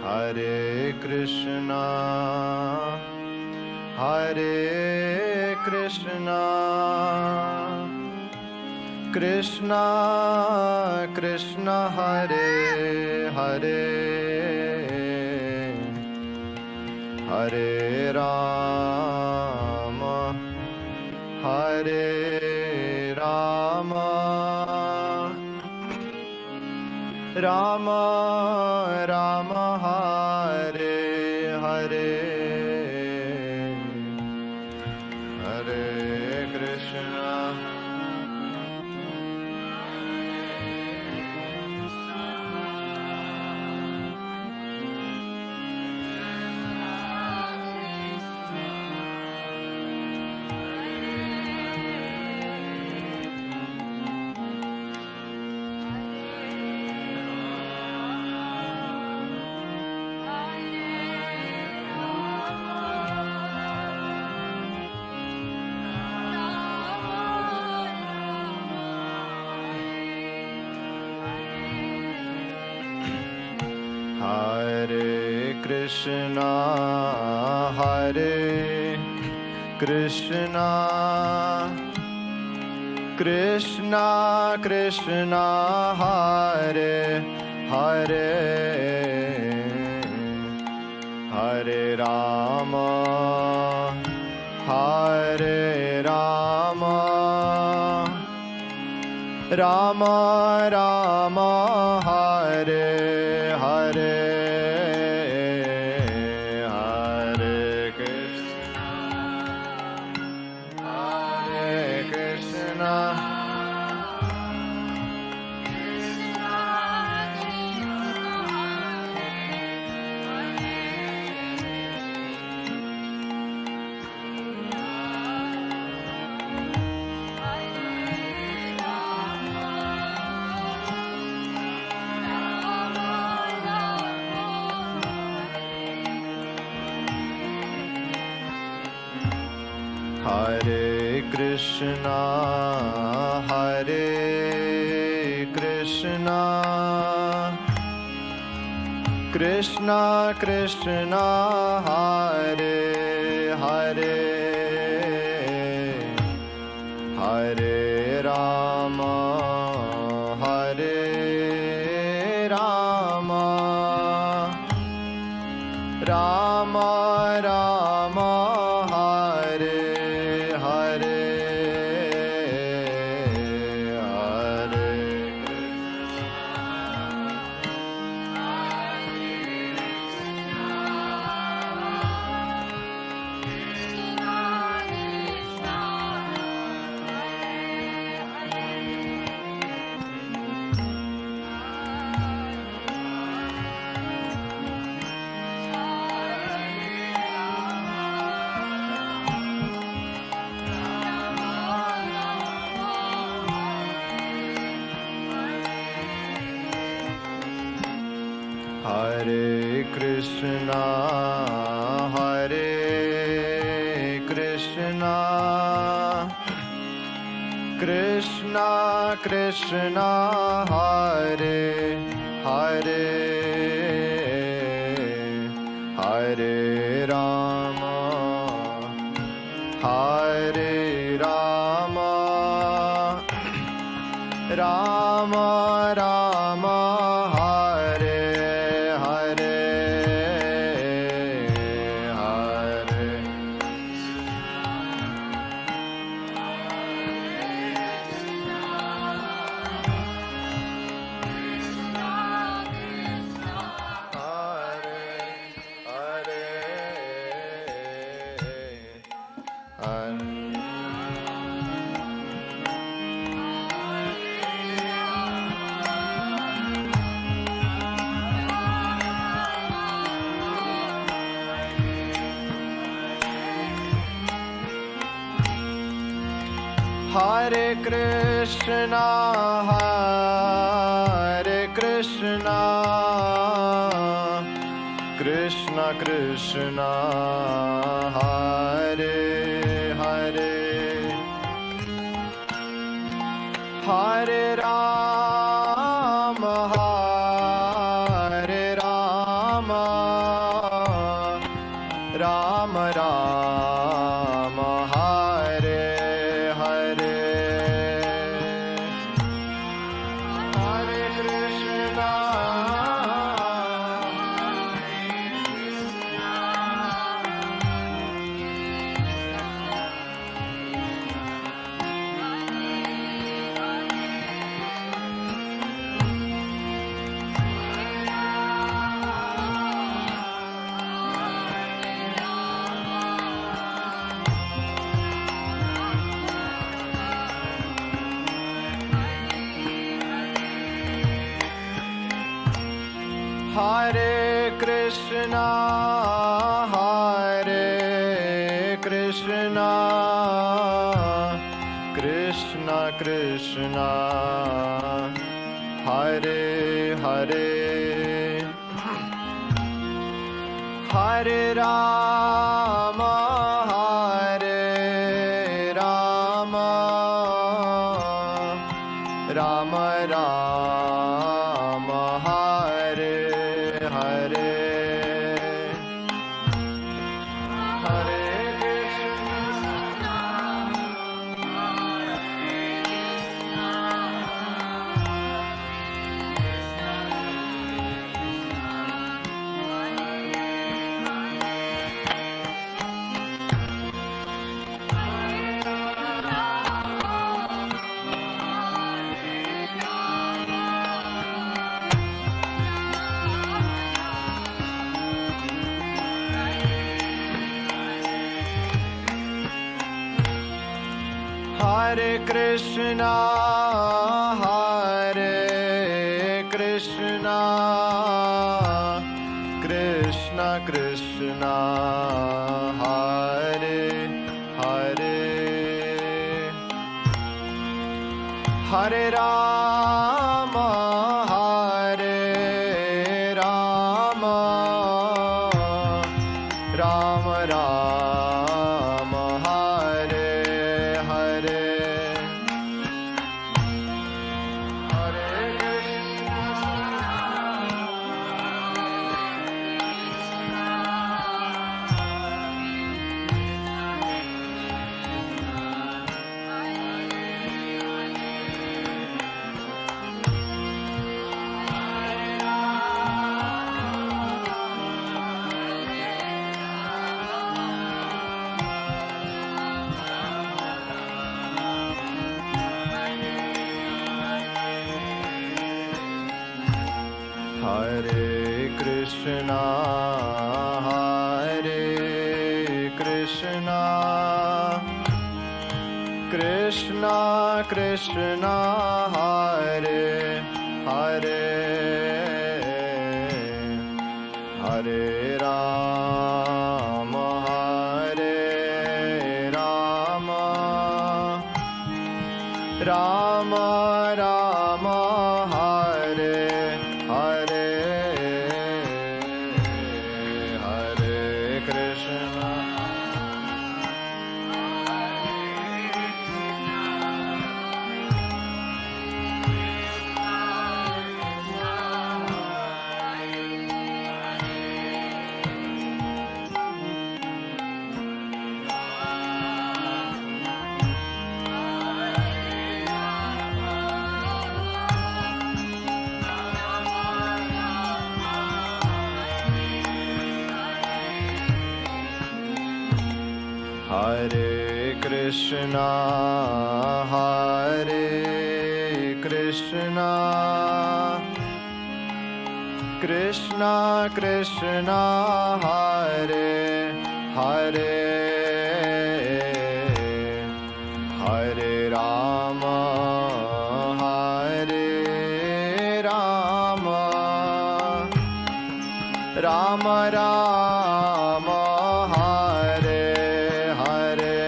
Hare Krishna, Hare Krishna, Krishna Krishna Hare Hare, Hare Rama, Hare Rama, Rama Rama Hare Hare, Hare Krishna, Hare Krishna, Hare Krishna, Krishna Krishna Hare Hare, Hare Rama, Hare Rama, Rama Rama Hare Hare, Hare Krishna, Hare Krishna, Hare Krishna, Hare Krishna, Krishna Krishna Hare Hare, Hare Rama, Hare Rama, Rama Rama Hare Hare, Hare Hare Krishna, Hare Krishna, Krishna Krishna Hare Hare, Hare Rama, Hare Rama, Rama Rama Hare Hare, Hare Hare Krishna, Hare Krishna, Krishna Krishna Hare Hare Hare Rama Hare Rama Rama Rama Hare Hare Hare Krishna Hare Krishna, Hare Krishna, Krishna Krishna, Hare Hare, Hare Rama, Hare Rama, Rama Rama, Hare Hare, Hare Krishna, Hare Krishna, Hare Krishna, Krishna Krishna, Hare Hare, Hare Rama, Hare Rama, Rama Rama, Hare Hare, Hare Krishna, Hare Krishna, Krishna Krishna, Hare Hare, Hare Rama, Hare Rama, Rama Rama, Hare Hare, Hare Krishna, Hare Krishna, Hare Krishna, Krishna Krishna, Hare Hare, Hare Rama, Hare Rama, Rama Rama, Hare Hare,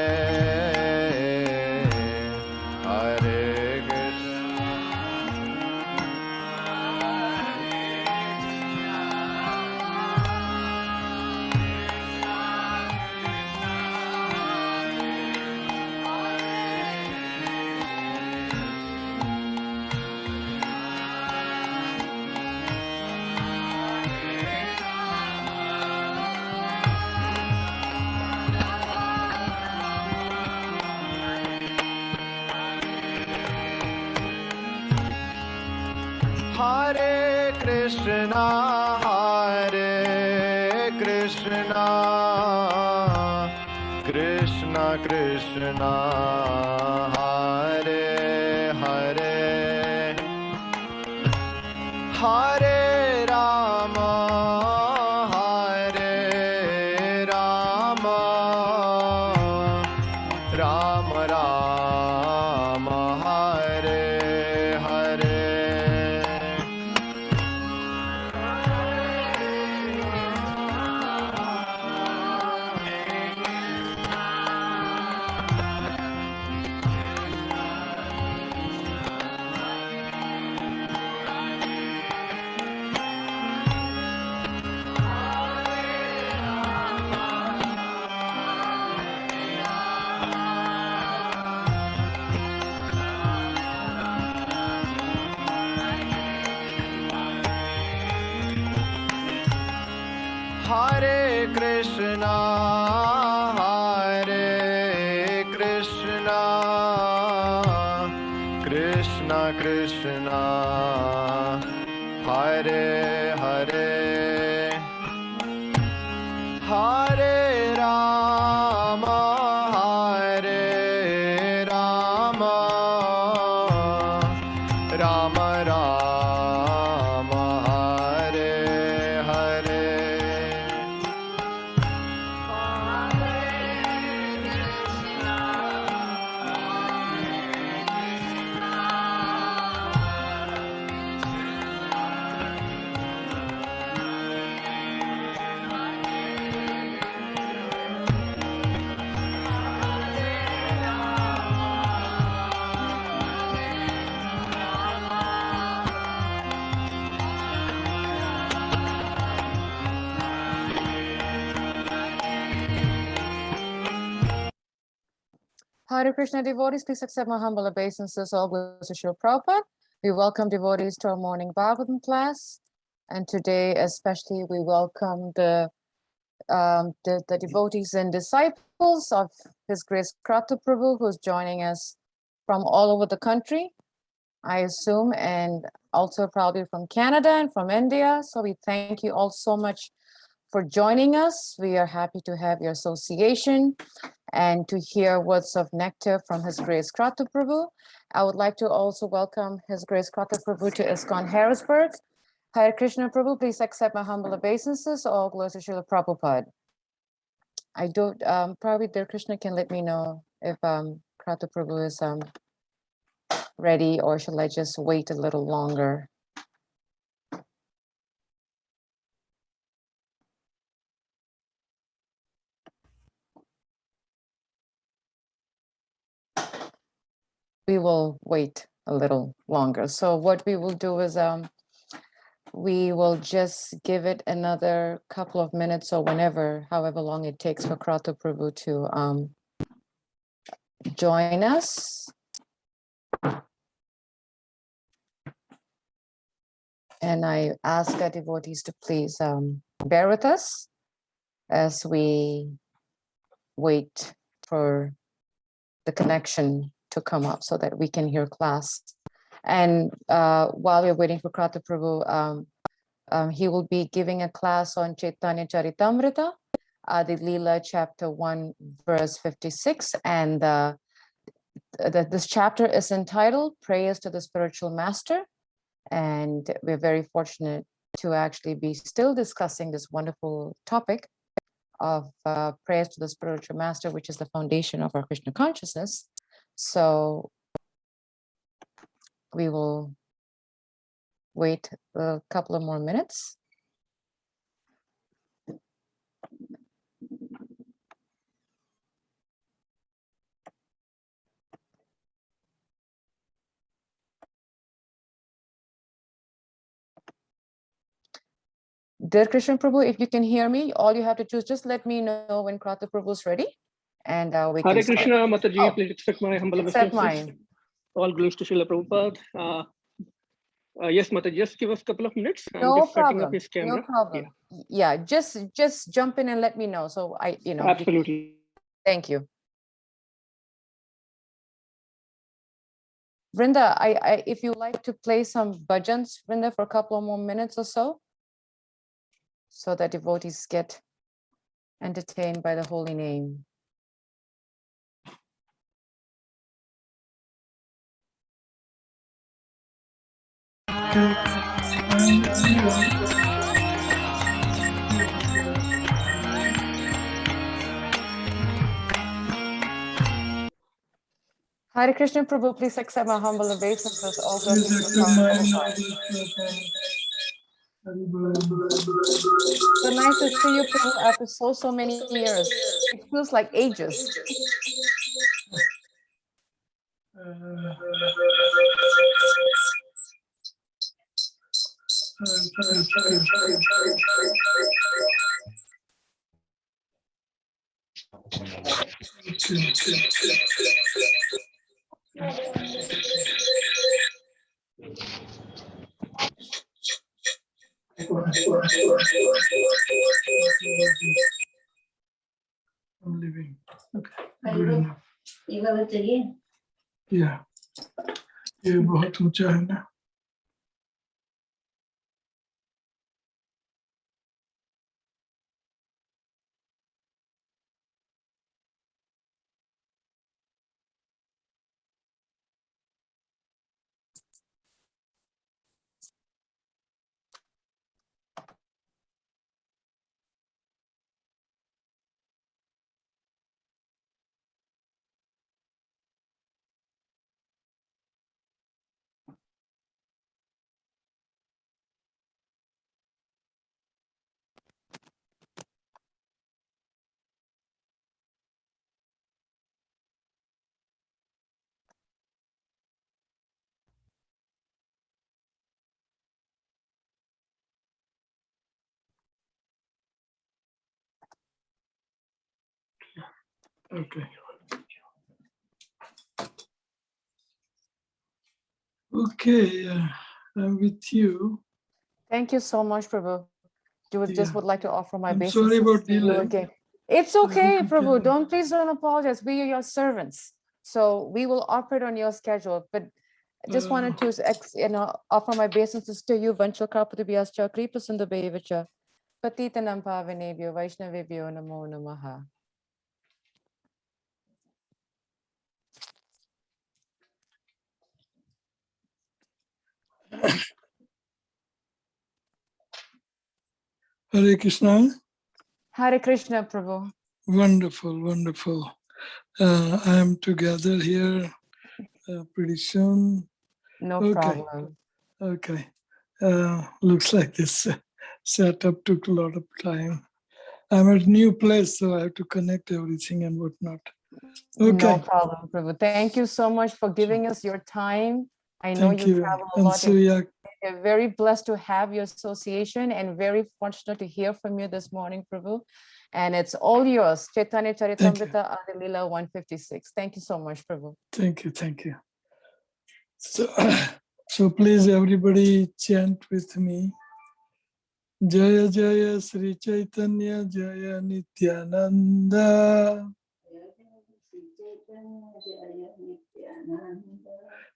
Hare Krishna, Hare Hare Krishna, Krishna Krishna, Hare Hare, Hare Rama, Rama Rama, Hare Hare. Hare Krishna, Krishna Krishna, Hare Hare, Hare Rama, Rama Rama, Hare Hare. Hare Krishna devotees, please accept my humble obeisances. All glories to Śrīla Prabhupada. We welcome devotees to our morning Bhagavatam class. And today, especially, we welcome the devotees and disciples of His Grace Kratu Prabhu, who's joining us from all over the country, I assume, and also probably from Canada and from India. So we thank you all so much for joining us. We are happy to have your association and to hear words of nectar from His Grace Kratu Prabhu. I would like to also welcome His Grace Kratu Prabhu to ISKCON Harrisburg. Hare Krishna Prabhu, please accept my humble obeisances. All glories to Śrīla Prabhupada. I don't, probably Dear Krishna can let me know if Kratu Prabhu is ready, or shall I just wait a little longer? We will wait a little longer. So what we will do is we will just give it another couple of minutes, or however long it takes for Kratu Prabhu to join us. And I ask our devotees to please bear with us as we wait for the connection to come up so that we can hear class. And while we're waiting for Kratu Prabhu, he will be giving a class on Caitanya-caritāmṛta Ādi-līlā chapter 1.56. And this chapter is entitled Prayers to the Spiritual Master. And we're very fortunate to actually be still discussing this wonderful topic of prayers to the spiritual master, which is the foundation of our Krishna consciousness. So we will wait a couple of more minutes. Dear Krishna Prabhu, if you can hear me, all you have to do is just let me know when Kratu Prabhu is ready, and we can Hare start. Krishna, Mataji, please accept my humble Accept obeisances. mine. All glories to Śrīla Prabhupada. Yes, Mataji, just give us a couple of minutes. I'm No just setting problem. up his camera. No problem. Yeah, just jump in and let me know. So Absolutely. Thank you. Vrinda, if you like to play some bhajans, Vrinda, for a couple of more minutes or so that devotees get entertained by the holy name. Hare Krishna Prabhu, please accept my humble obeisances. All blessings of Prabhupada. So nice to see you, Prabhu, after so many years. It feels like ages. I'm leaving. Okay. Good enough. Yeah. ये बहुत ऊंचा है ना. Okay. Okay, I'm with you. Thank you so much, Prabhu. Just would like to offer my I'm sorry about delay. again. It's okay, Prabhu. Please don't apologize. We are your servants. So we will operate on your schedule. But I just wanted to offer my obeisances to you, Vanchal Karpatubhyascha, Kripasundabevacha, Patitanam Pavanebhyo, Vaishnavebhyo Namo Namaha. Hare Krishna. Hare Krishna, Prabhu. Wonderful, wonderful. I am together here pretty soon. No problem. Okay. Looks like this setup took a lot of time. I'm at a new place, so I have to connect everything and whatnot. Okay. No problem, Prabhu. Thank you so much for giving us your time. I know you travel a lot. We're very blessed to have your association and very fortunate to hear from you this morning, Prabhu. And it's all yours. Caitanya-caritāmṛta Ādi-līlā 1.56. Thank you so much, Prabhu. Thank you, thank you. So please everybody chant with me. Jaya Jaya Śrī Caitanya Jaya Nityananda.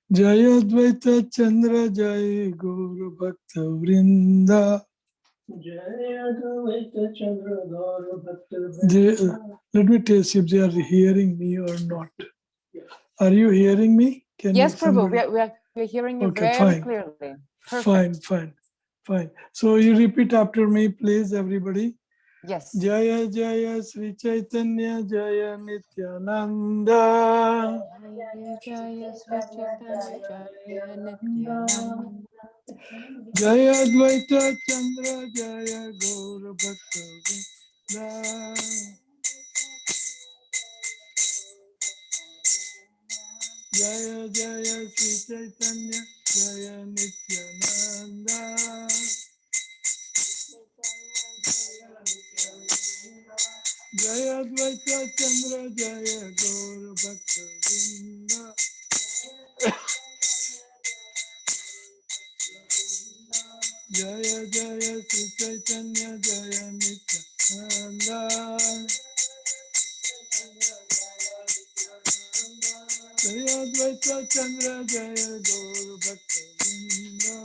Jaya Advaita Chandra Jaya Gaura Bhakta Vrinda. Let me test if they are hearing me or not. Are you hearing me? Yes, Prabhu, we're hearing you very clearly. Perfect. Fine. So you repeat after me, please, everybody. Yes. Jaya Jaya Śrī Caitanya Jaya Nityananda. Jaya Śrī Caitanya Jaya Nityananda. Jaya Advaita Chandra Jaya Gaura Bhakta Vrinda. Jaya Jaya Śrī Caitanya Jaya Nityananda. Jaya Advaita Chandra Jaya Gaura Bhakta Vrinda. Jaya Jaya Śrī Caitanya Jaya Nityananda. Shri Advaita Chandra Jaya Gaur Bhakta Vrinda.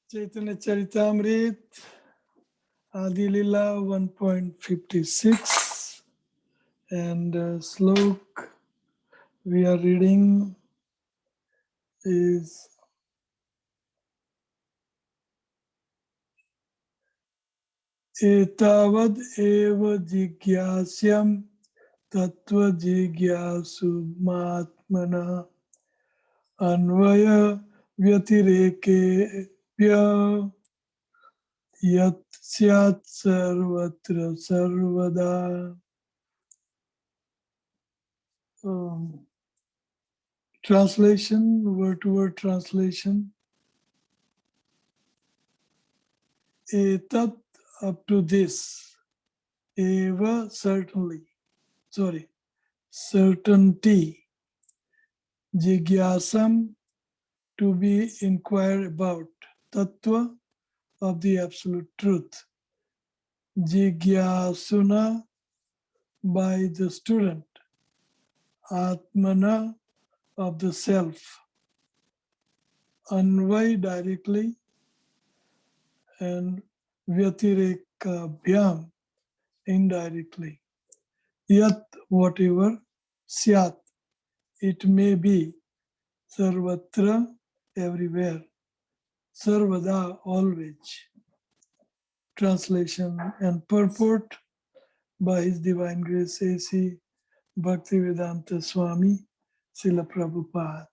Caitanya-caritāmṛta Ādi-līlā 1.56 and slok we are reading is Etavad eva jigyasyam tattva jigyasu matmana anvaya vyatireke yat syat sarvatra sarvada. Translation, word-to-word translation. Etat, up to this. Eva, certainly. Certainty. Jigyasam, to be inquired about. Tattva, of the absolute truth. Jigyasuna, by the student. Atmana, of the self. Anvay, directly. And Vyatireka-bhyam, indirectly. Yat, whatever. Syat, it may be. Sarvatra, everywhere. Sarvada, always. Translation and purport by His Divine Grace A.C. Bhaktivedanta Swami Srila Prabhupada.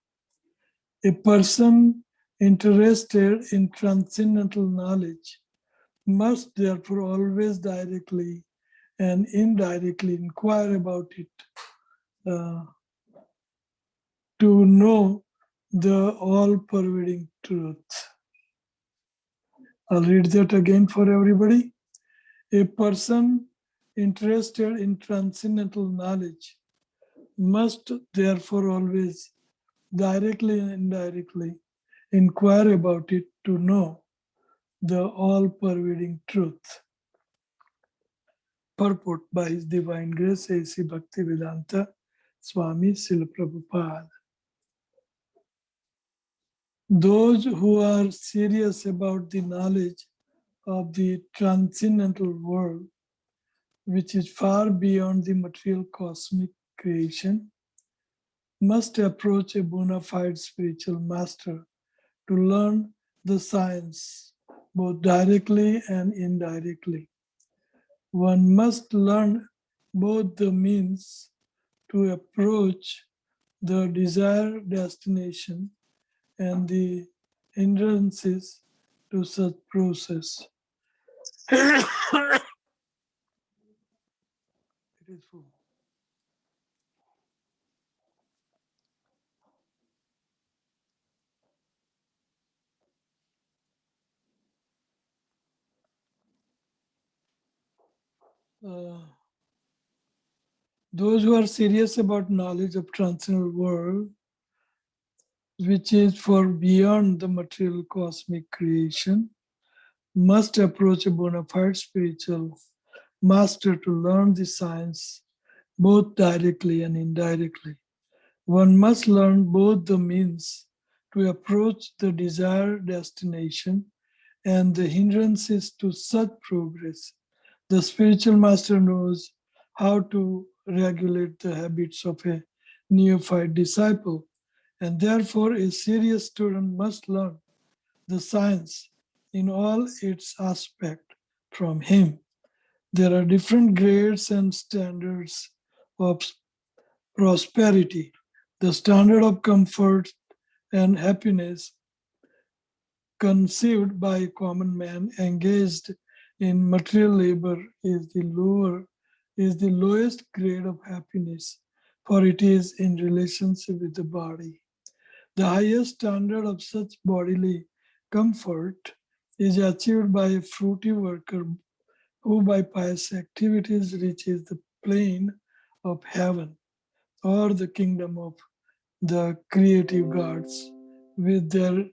A person interested in transcendental knowledge must therefore always directly and indirectly inquire about it to know the all-pervading truth. I'll read that again for everybody. A person interested in transcendental knowledge must therefore always directly and indirectly inquire about it to know the all-pervading truth. Purport by His Divine Grace A.C. Bhaktivedanta Swami Srila Prabhupada. Those who are serious about the knowledge of the transcendental world, which is far beyond the material cosmic creation, must approach a bona fide spiritual master to learn the science, both directly and indirectly. One must learn both the means to approach the desired destination and the hindrances to such process. It is full. Those who are serious about knowledge of transcendental world, which is for beyond the material cosmic creation, must approach a bona fide spiritual master to learn the science both directly and indirectly. One must learn both the means to approach the desired destination and the hindrances to such progress. The spiritual master knows how to regulate the habits of a neophyte disciple, and therefore a serious student must learn the science in all its aspects from him. There are different grades and standards of prosperity. The standard of comfort and happiness conceived by a common man engaged in material labor is the lowest grade of happiness, for it is in relationship with the body. The highest standard of such bodily comfort is achieved by a fruity worker who by pious activities reaches the plane of heaven or the kingdom of the creative gods with their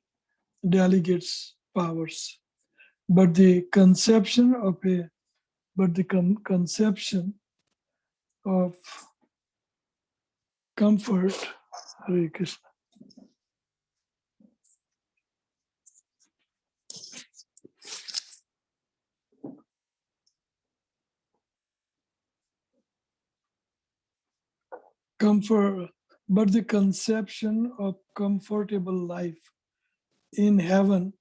delegates' powers. but the conception of comfort, Hare Krishna. But the conception of comfortable life in heaven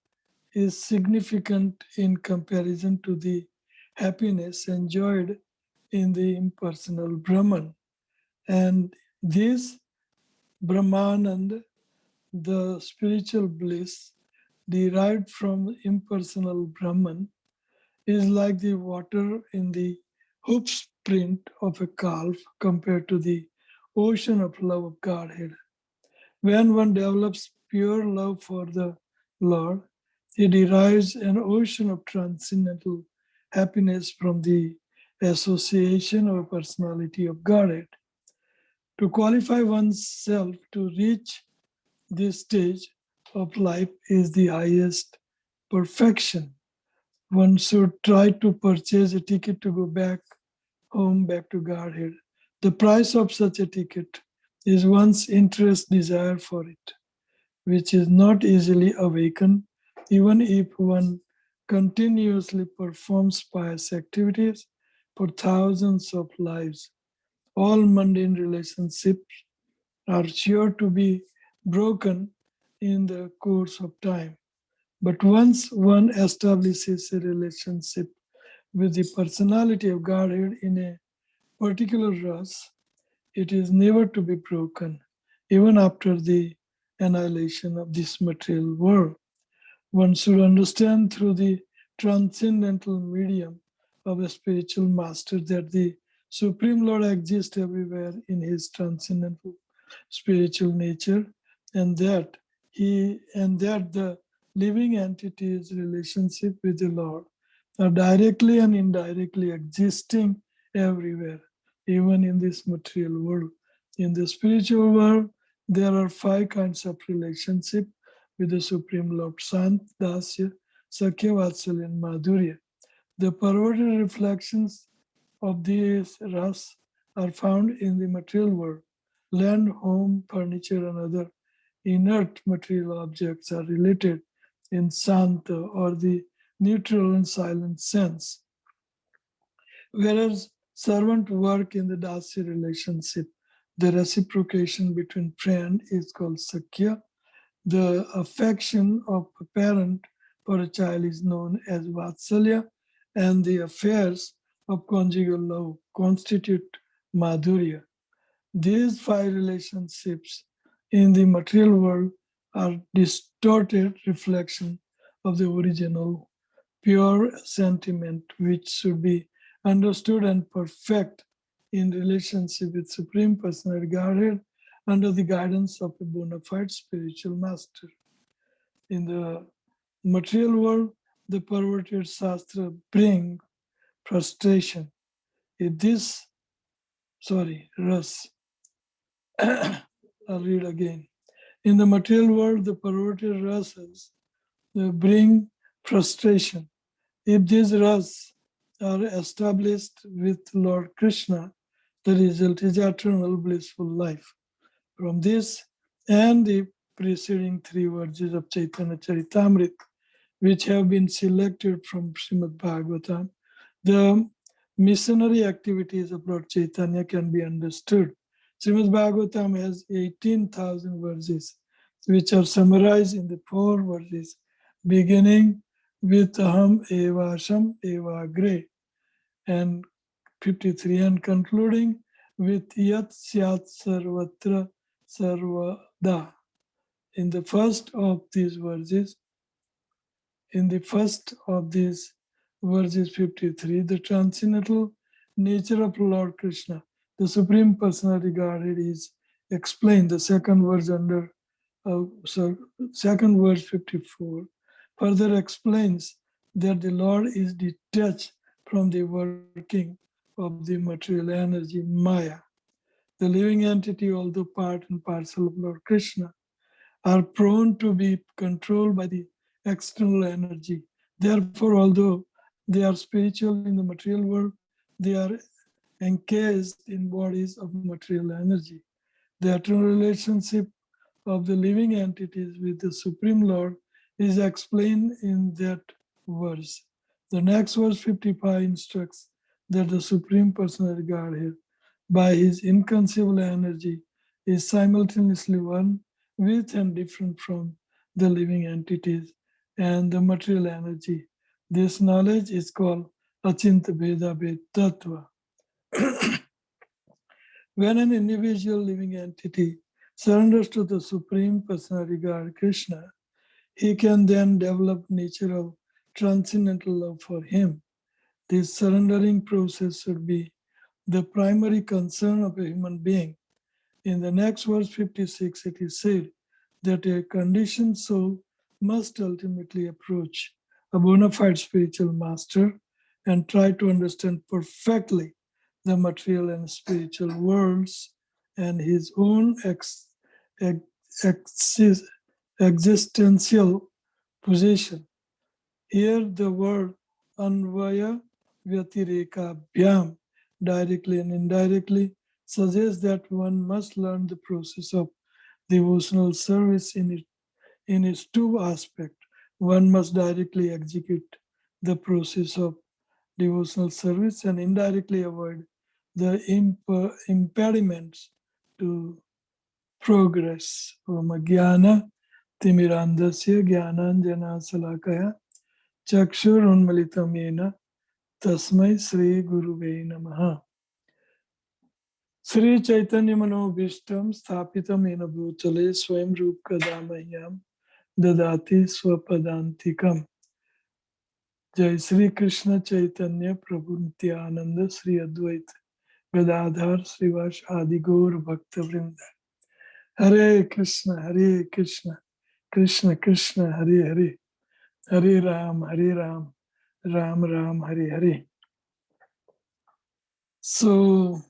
is significant in comparison to the happiness enjoyed in the impersonal Brahman. And this Brahmanand, the spiritual bliss derived from impersonal Brahman, is like the water in the hoof print of a calf compared to the ocean of love of Godhead. When one develops pure love for the Lord, he derives an ocean of transcendental happiness from the association of a personality of Godhead. To qualify oneself to reach this stage of life is the highest perfection. One should try to purchase a ticket to go back home, back to Godhead. The price of such a ticket is one's interest, desire for it, which is not easily awakened, even if one continuously performs pious activities for thousands of lives. All mundane relationships are sure to be broken in the course of time. But once one establishes a relationship with the personality of Godhead in a particular rasa, it is never to be broken, even after the annihilation of this material world. One should understand through the transcendental medium of a spiritual master that the Supreme Lord exists everywhere in his transcendental spiritual nature, and that the living entity's relationship with the Lord are directly and indirectly existing everywhere, even in this material world. In the spiritual world, there are 5 kinds of relationship with the Supreme Lord: Sant, Dasya, Sakhya, Vatsalya, and Madhurya. The perverted reflections of these ras are found in the material world. Land, home, furniture, and other inert material objects are related in Santa, or the neutral and silent sense. Whereas servant work in the Dasya relationship, the reciprocation between friend is called Sakhya. The affection of a parent for a child is known as Vatsalya, and the affairs of conjugal love constitute Madhurya. These 5 relationships in the material world are distorted reflection of the original pure sentiment, which should be understood and perfect in relationship with Supreme Personality Godhead under the guidance of a bona fide spiritual master. In the material world, the perverted Shastra bring frustration. If this, ras, I'll read again. In the material world, the perverted rasas bring frustration. If these rasas are established with Lord Krishna, the result is eternal blissful life. From this and the preceding 3 verses of Caitanya-caritāmṛta, which have been selected from Srimad Bhagavatam, the missionary activities of Lord Chaitanya can be understood. Srimad Bhagavatam has 18,000 verses, which are summarized in the 4 verses, beginning with Aham Evasham Evagre and 53, and concluding with Yat Syat Sarvatra Sarvada. In the first of these verses, 53, the transcendental nature of Lord Krishna, the Supreme Personality Godhead, is explained. The second verse 54 further explains that the Lord is detached from the working of the material energy, Maya. The living entity, although part and parcel of Lord Krishna, are prone to be controlled by the external energy Therefore, although they are spiritual in the material world, they are encased in bodies of material energy. The eternal relationship of the living entities with the Supreme Lord is explained in that verse. The next verse 55 instructs that the Supreme Personality Godhead, by his inconceivable energy, is simultaneously one with and different from the living entities and the material energy. This knowledge is called Achinta Bheda Bhed Tattva. When an individual living entity surrenders to the Supreme Personality God, Krishna, he can then develop natural transcendental love for him. This surrendering process should be the primary concern of a human being. In the next verse 56, it is said that a conditioned soul must ultimately approach a bona fide spiritual master and try to understand perfectly the material and spiritual worlds and his own existential position. Here the word Anvaya Vyatireka Bhyam, directly and indirectly, suggests that one must learn the process of devotional service in its two aspects. One must directly execute the process of devotional service and indirectly avoid the impediments to progress. Om Jnana Timirandasya Jnananjana Salakaya Chakshur Unmalitam Yena Tasmai Sri Guruve Namaha. Śrī Caitanya-manobhishtam sthapitam yena bhutale swayam rupkadamahyam dadati swapadantikam. Jai Sri Krishna Chaitanya Prabhu Nityananda Sri Advaita Gadadhar Srivas Adi Gaur Bhakta Vrinda. Hare Krishna, Krishna Krishna, Hare Hare, Hare Ram, Ram Ram, Hare Hare. So,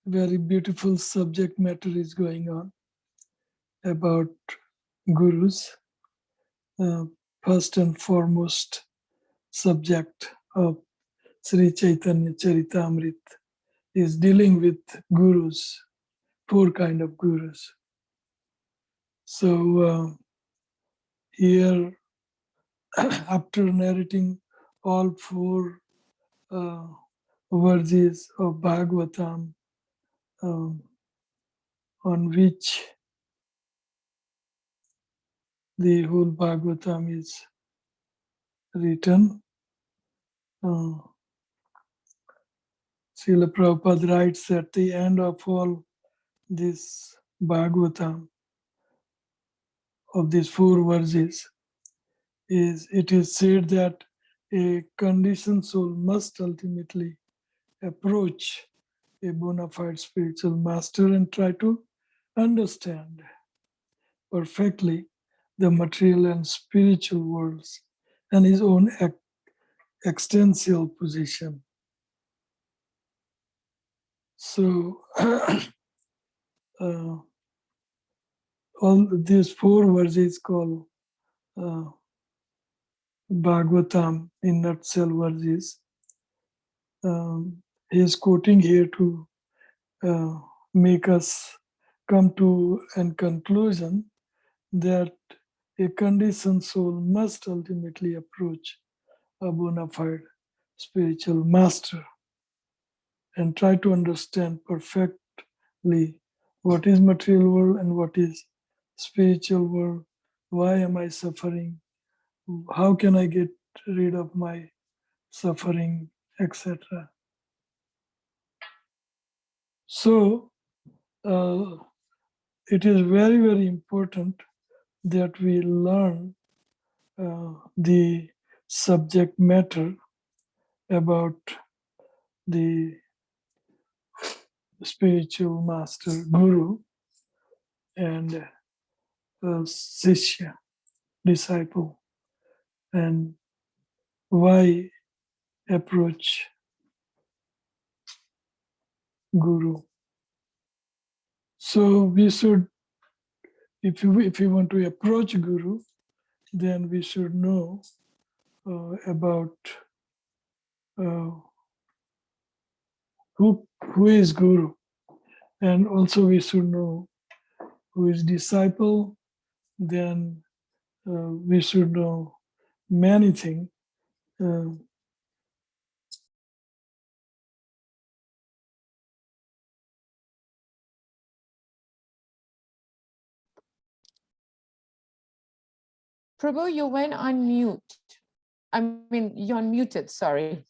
very beautiful subject matter is going on about gurus. First and foremost subject of Śrī Caitanya-caritāmṛta is dealing with gurus, 4 kinds of gurus. So here, after narrating all 4 verses of Bhagavatam, on which the whole Bhagavatam is written, Srila Prabhupada writes at the end of all this Bhagavatam, of these 4 verses, it is said that a conditioned soul must ultimately approach a bona fide spiritual master and try to understand perfectly the material and spiritual worlds and his own existential position. So all these 4 verses called Bhagavatam in nutshell verses. He is quoting here to make us come to a conclusion that a conditioned soul must ultimately approach a bona fide spiritual master and try to understand perfectly what is material world and what is spiritual world. Why am I suffering? How can I get rid of my suffering, etc. So it is very, very important that we learn the subject matter about the spiritual master, guru, and Sishya, disciple, and why approach guru. So we should, if we want to approach guru, then we should know about who is Guru, and also we should know who is disciple. Then we should know many things. Prabhu, you went on mute. I mean, you're unmuted, sorry.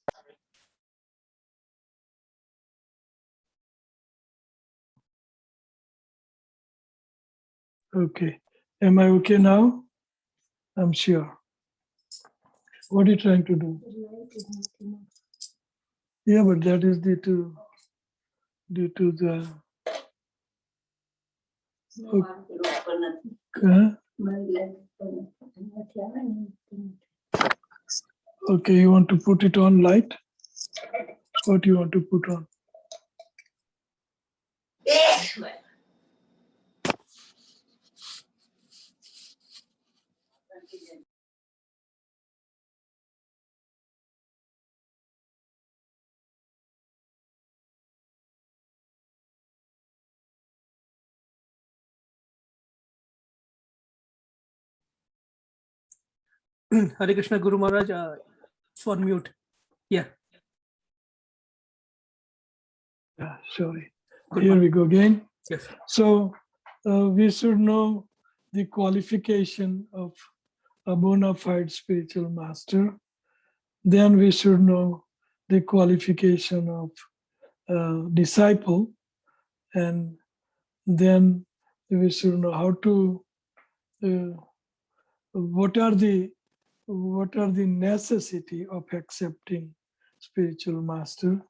Okay, am I okay now? I'm sure. What are you trying to do? Yeah, but that is due to the okay, you want to put it on light? What do you want to put on? Hare Krishna, Guru Maharaj, for mute. Yeah. Yeah, sorry. Good Here one. we go again. Yes. So we should know the qualification of a bona fide spiritual master. Then we should know the qualification of a disciple, and then we should know how to what are the necessity of accepting spiritual master,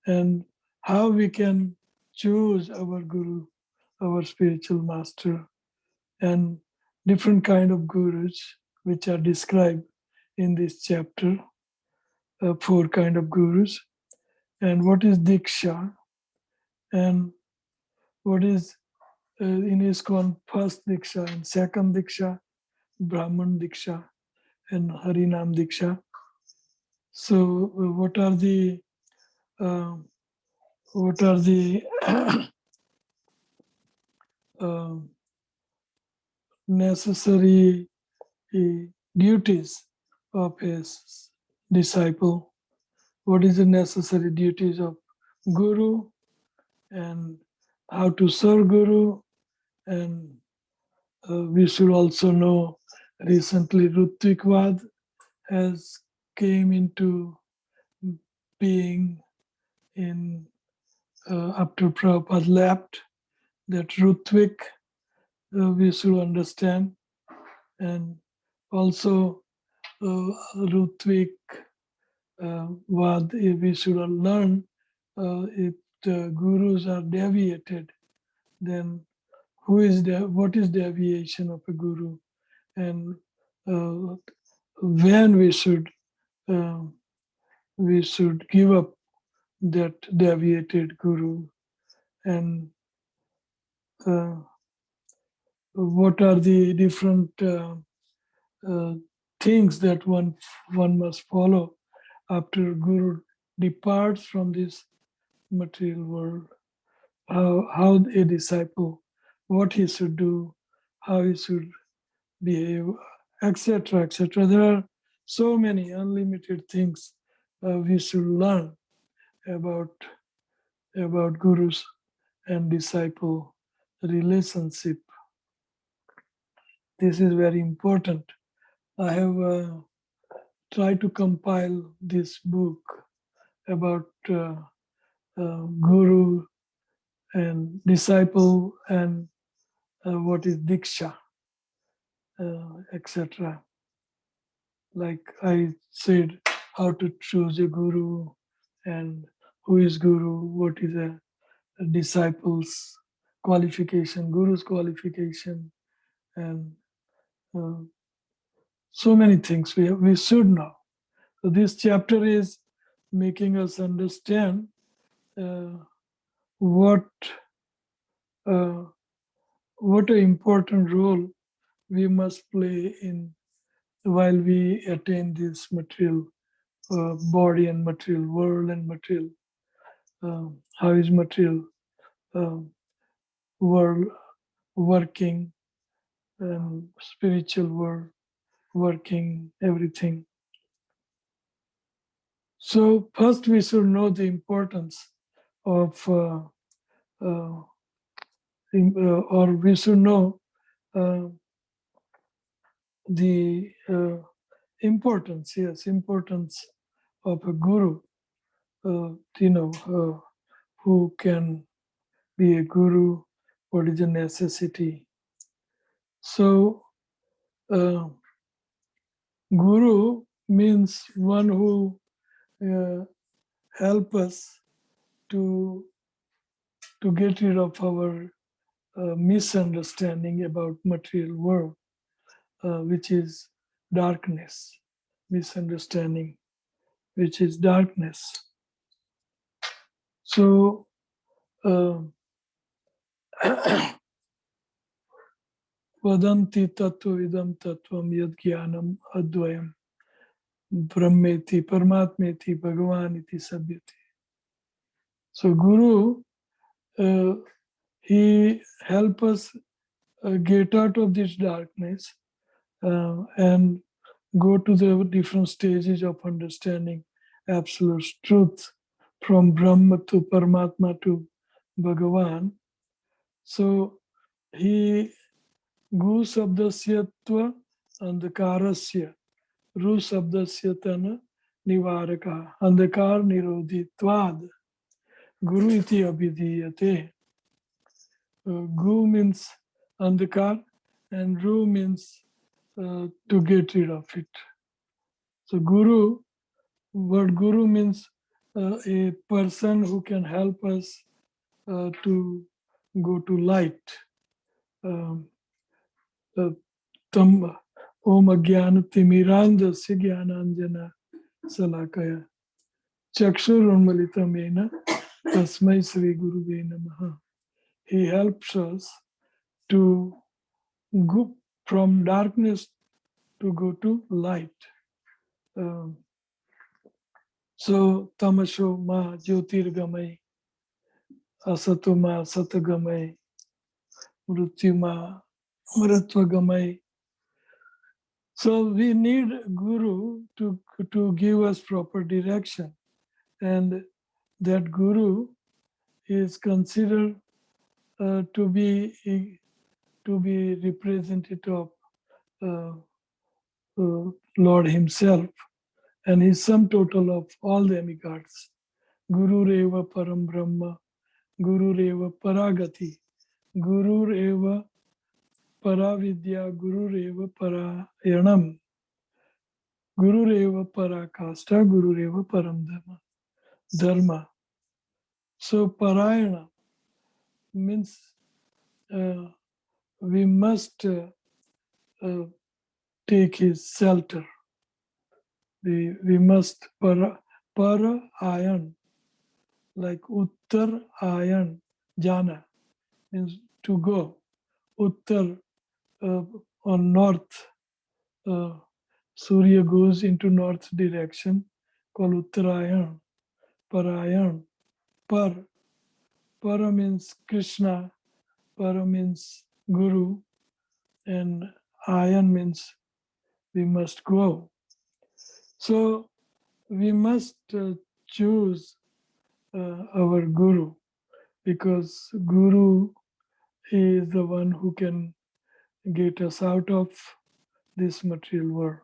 and how we can choose our guru, our spiritual master, and different kind of gurus which are described in this chapter, 4 kind of gurus, and what is Diksha, and what is in ISKCON first Diksha and second Diksha, Brahman Diksha and Harinam Diksha. So what are the necessary duties of his disciple? What is the necessary duties of Guru, and how to serve Guru? And we should also know recently Ritvikvad has came into being in after Prabhupada left. That Ritvik we should understand, and also Ritvik Vad we should learn. If the gurus are deviated, then what is deviation of a guru, and when we should give up that deviated guru, and what are the different things that one must follow after guru departs from this material world. How a disciple, what he should do, how he should behave, etc., etc. There are so many unlimited things we should learn about gurus and disciple relationship. This is very important. I have tried to compile this book about guru and disciple, and what is Diksha, etc. Like I said, how to choose a guru, and who is guru, what is a disciple's qualification, guru's qualification, and so many things we should know. So this chapter is making us understand what an important role we must play in while we attain this material body and material world and material, how is material world working, and spiritual world working, everything. So first we should know the importance of, or we should know the importance of a guru, who can be a guru, what is the necessity. So guru means one who help us to get rid of our misunderstanding about material world, which is darkness, misunderstanding, which is darkness. So vadanti tattva idam tattvam yad jnanam advayam brahmeti paramatmeti bhagavaniti sabhyati. So Guru, he help us get out of this darkness and go to the different stages of understanding absolute truth, from Brahma to Paramatma to Bhagavan. So he Gu sabdasyatva andhakarasya Ru sabdasyatana nivaraka andhakar nirodhitvad Guru iti abhidhiyate. Gu means andhakar and Ru means to get rid of it. So Guru, word Guru means a person who can help us to go to light. Tam Om Agyana Timirandasya Jnananjana Salakaya Chakshurunmalitamena Tasmai Sri Guruve Namaha. He helps us to go from darkness to go to light. So Tamasho Ma Jyotirgamai Asato Ma Satagamai Mrityu Ma Mritvagamai. So we need Guru to give us proper direction, and that Guru is considered to be representative of Lord Himself, and He's sum total of all demigods. Guru Reva Param Brahma, Guru Reva Paragati, Guru Reva Paravidya, Guru Reva Parayanam, Guru Reva Parakasta, Guru Reva Param Dharma. So Parayana means we must take his shelter. We must Parayan, like Uttar Ayan, Jana, means to go. Uttar on north, Surya goes into north direction, called Uttarayan, Parayan. Para means Krishna, Para means Guru, and Ayan means we must go. So we must choose our Guru, because Guru is the one who can get us out of this material world.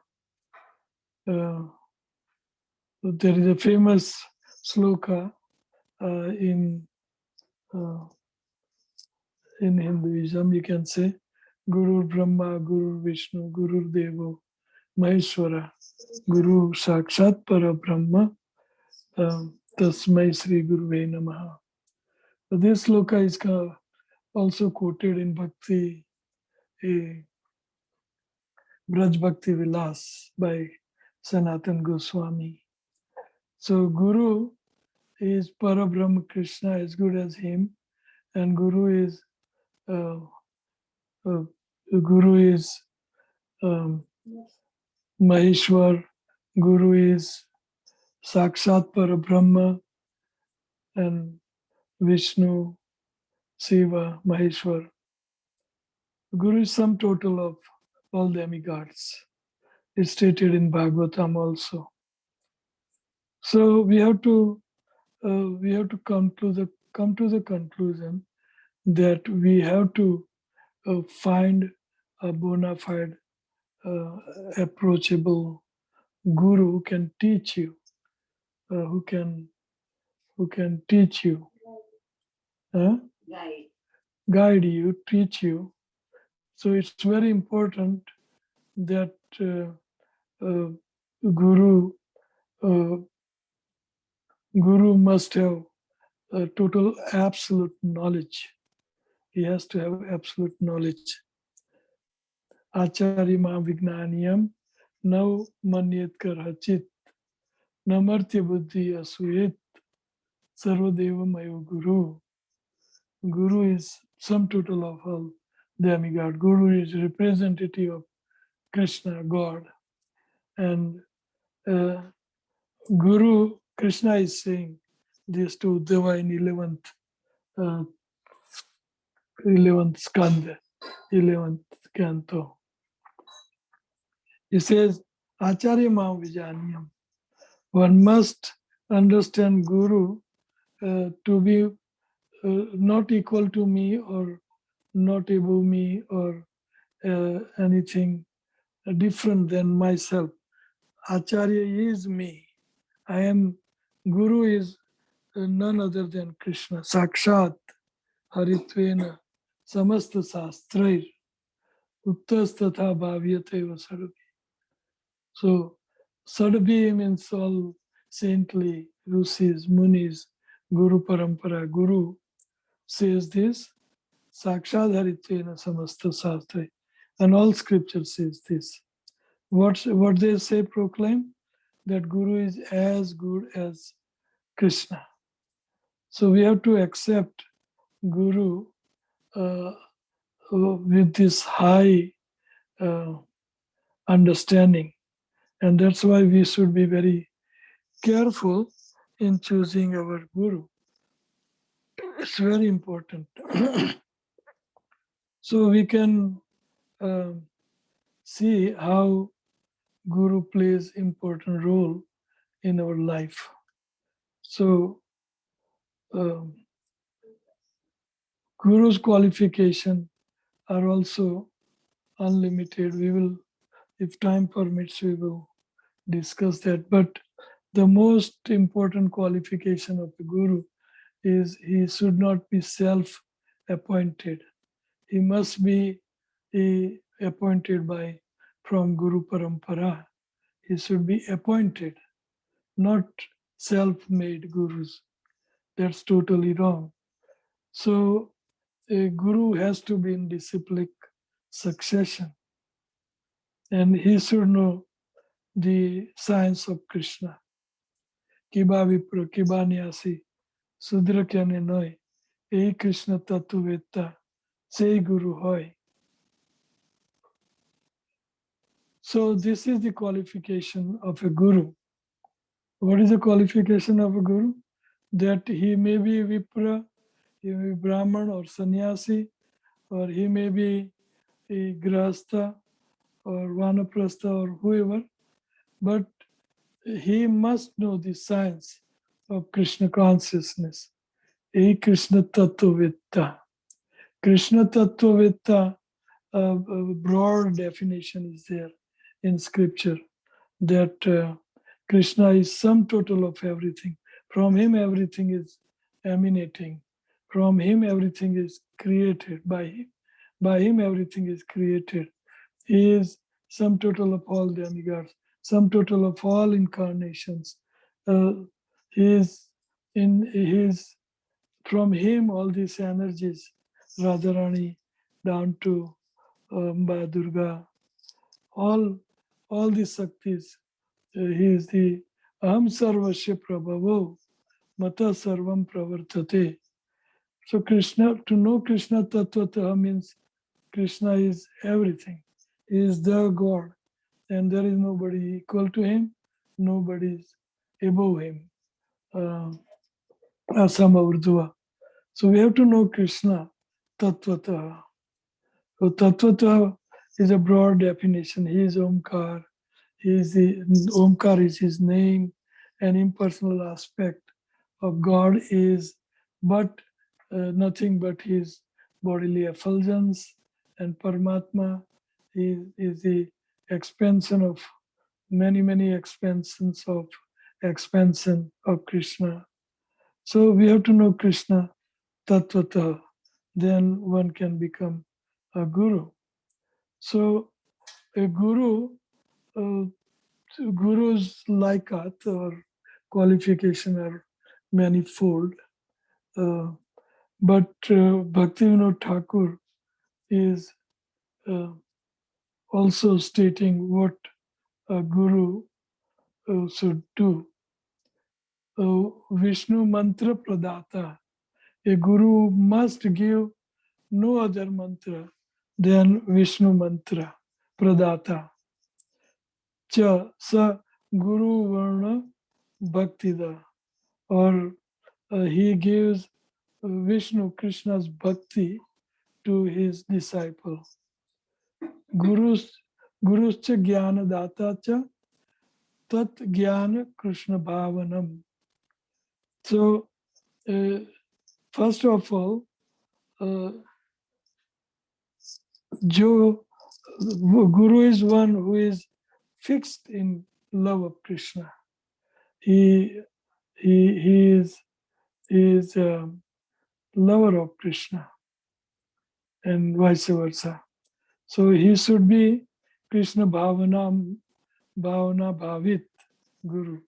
There is a famous sloka in Hinduism. You can say, Guru Brahma, Guru Vishnu, Guru Devo, Maheshwara, Guru Sakshat Para Brahma, Tasmai Sri Guruve Namaha. So this sloka is also quoted in Bhakti, Braj Bhakti Vilas by Sanatan Goswami. So Guru is Parabrahma Krishna, as good as him, and Guru is Maheshwar, Guru is Sakshat Parabrahma, and Vishnu, Shiva, Maheshwar. Guru is sum total of all demigods. It's stated in Bhagavatam also. So we have to come to the conclusion that we have to find a bona fide, approachable guru who can teach you, who can teach you, guide you, teach you. So it's very important that guru must have total absolute knowledge. He has to have absolute knowledge. Acharya ma vignaniyam now manyet karachit namartya buddhi asuyet sarvadeva mayo guru. Guru is sum total of all demigod. Guru is representative of Krishna, God. And Guru, Krishna is saying this to Uddhava in 11th skanda, 11th canto. He says, Acharya Mam Vijaniyam. One must understand Guru to be not equal to me or not above me or anything different than myself. Acharya is me. I am, Guru is none other than Krishna. Sakshat Haritvena Samasta Sastrair Uttastatha Bhavyateva Sarabhi. So Sarabhi means all saintly Rishis, Munis, Guru Parampara. Guru says this, Sakshat Haritvena Samasta Sastrair. And all scripture says this. What they say, proclaim that Guru is as good as Krishna. So we have to accept Guru with this high understanding. And that's why we should be very careful in choosing our Guru. It's very important. So we can see how Guru plays important role in our life. So Guru's qualification are also unlimited. We will, if time permits, we will discuss that. But the most important qualification of the Guru is he should not be self-appointed. He must be appointed from Guru Parampara. He should be appointed, not self-made gurus. That's totally wrong. So a guru has to be in disciplic succession, and he should know the science of Krishna. Kiba vipra, kiba nyasi, sudra kyane noi, ei Krishna tatu vetta, sei guru hoy. So this is the qualification of a guru. What is the qualification of a guru? That he may be vipra, he may be Brahman or sannyasi, or he may be a grahastha or vanaprastha or whoever, but he must know the science of Krishna consciousness. A Krishna Tattva-vitta. Krishna Tattva-vitta, a broad definition is there in scripture, that Krishna is sum total of everything. From him everything is emanating. From him everything is created. By him everything is created. He is sum total of all demigods, sum total of all incarnations. He is from him all these energies, Radharani down to Amba, Durga, all the Shaktis. He is the Aham Sarvasya Prabhavo Mata Sarvam Pravartate. So Krishna, to know Krishna Tattvataha means Krishna is everything. He is the God. and there is nobody equal to him, nobody is above him. Asama Urdhva. So we have to know Krishna Tattvata. So Tattvata is a broad definition. He is Omkar. Omkar is his name. An impersonal aspect of God is but nothing but his bodily effulgence, and Paramatma is the expansion of many expansions of expansion of Krishna. So we have to know Krishna Tattvata, then one can become a guru. So a guru, guru's laikat or qualification are manifold. But Bhaktivinoda Thakur is also stating what a guru should do. Vishnu mantra pradata. A guru must give no other mantra than Vishnu mantra pradata. Cha sa guru varna bhaktida. Or he gives Vishnu, Krishna's bhakti to his disciple. Guruscha jnana data cha tat jnana Krishna bhavanam. So, first of all, Guru is one who is fixed in love of Krishna. He is a lover of Krishna, and vice versa. So he should be Krishna Bhavana Bhavit Guru,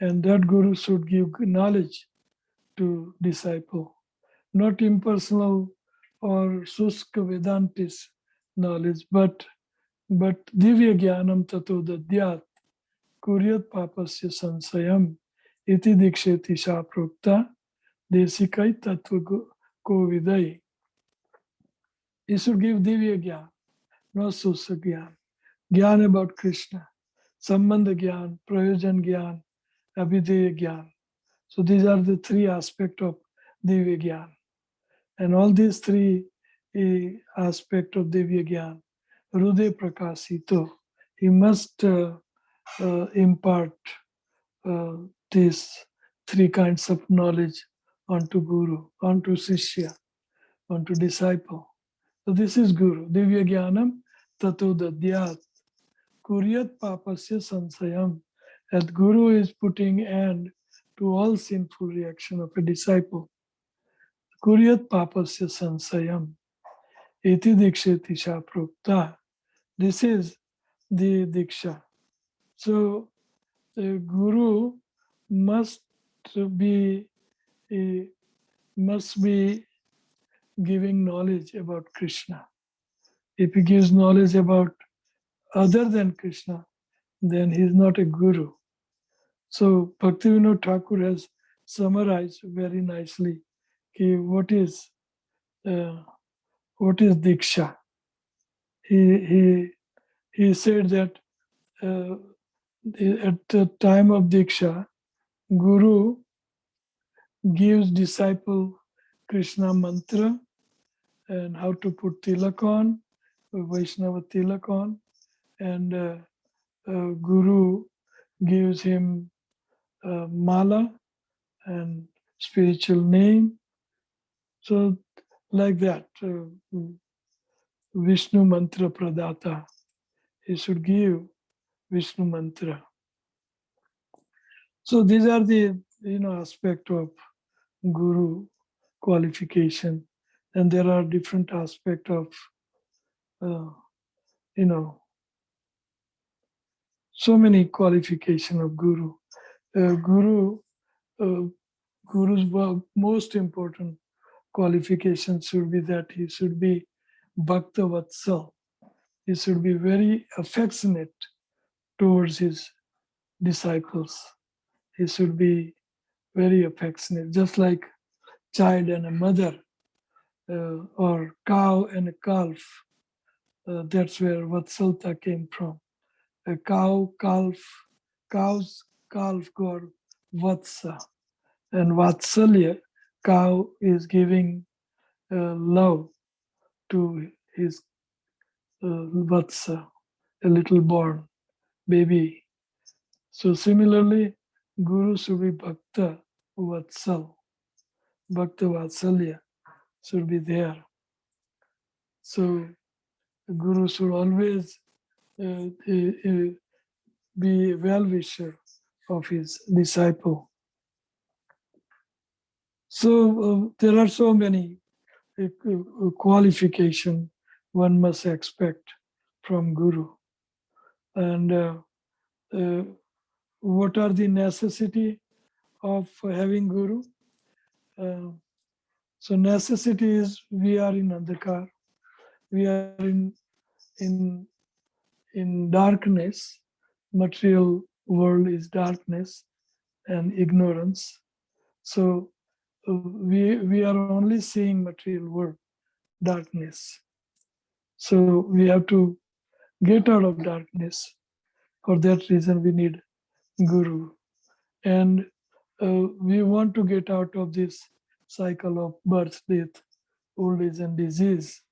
and that Guru should give knowledge to disciple, not impersonal or Suska Vedantis knowledge, but Divya Jnanam Tato Dadyat Kuryat Papasya Sansayam Iti Diksheti Prokta Desikai Tattva Kovidai. He should give Divya Jnana, not Susa Jnana. Jnana about Krishna, Sambandha Jnana, Prayojan Jnana, Abhideya Jnana. So these are the three aspects of Divya Jnana. And all these three aspects of Divya Jnana, Hruday Prakasito, he must impart these three kinds of knowledge onto Guru, onto Sishya, onto disciple. So this is Guru. Divya Jnanam Tato Dadyat Kuryat Papasya Sansayam. That Guru is putting end to all sinful reaction of a disciple. Kuryat Papasya Sansayam Iti Diksheti Prokta. This is the Diksha. So the Guru must be giving knowledge about Krishna. If he gives knowledge about other than Krishna, then he is not a Guru. So Bhaktivinoda Thakur has summarized very nicely what is Diksha. He said that at the time of Diksha, Guru gives disciple Krishna mantra and how to put tilak on, Vaishnava tilak on, and Guru gives him mala and spiritual name. So like that, Vishnu mantra pradata. He should give Vishnu mantra. So these are the aspect of Guru qualification, and there are different aspects of so many qualification of Guru. Guru's most important qualification should be that he should be Bhakta Vatsal. He should be very affectionate towards his disciples. He should be very affectionate, just like child and a mother, or cow and a calf. That's where Vatsalta came from. a cow's calf god Vatsa, and Vatsalya, cow is giving love to his Vatsa, a little born baby. So similarly, Guru should be Bhakta Vatsal, Bhakta Vatsalya should be there. So Guru should always be a well-wisher of his disciple. So there are so many qualifications one must expect from Guru. And what are the necessity of having Guru? So necessity is we are in Andhakar, we are in darkness. Material world is darkness and ignorance. So we are only seeing material world, darkness. So we have to get out of darkness. For that reason, we need Guru. And we want to get out of this cycle of birth, death, old age and disease.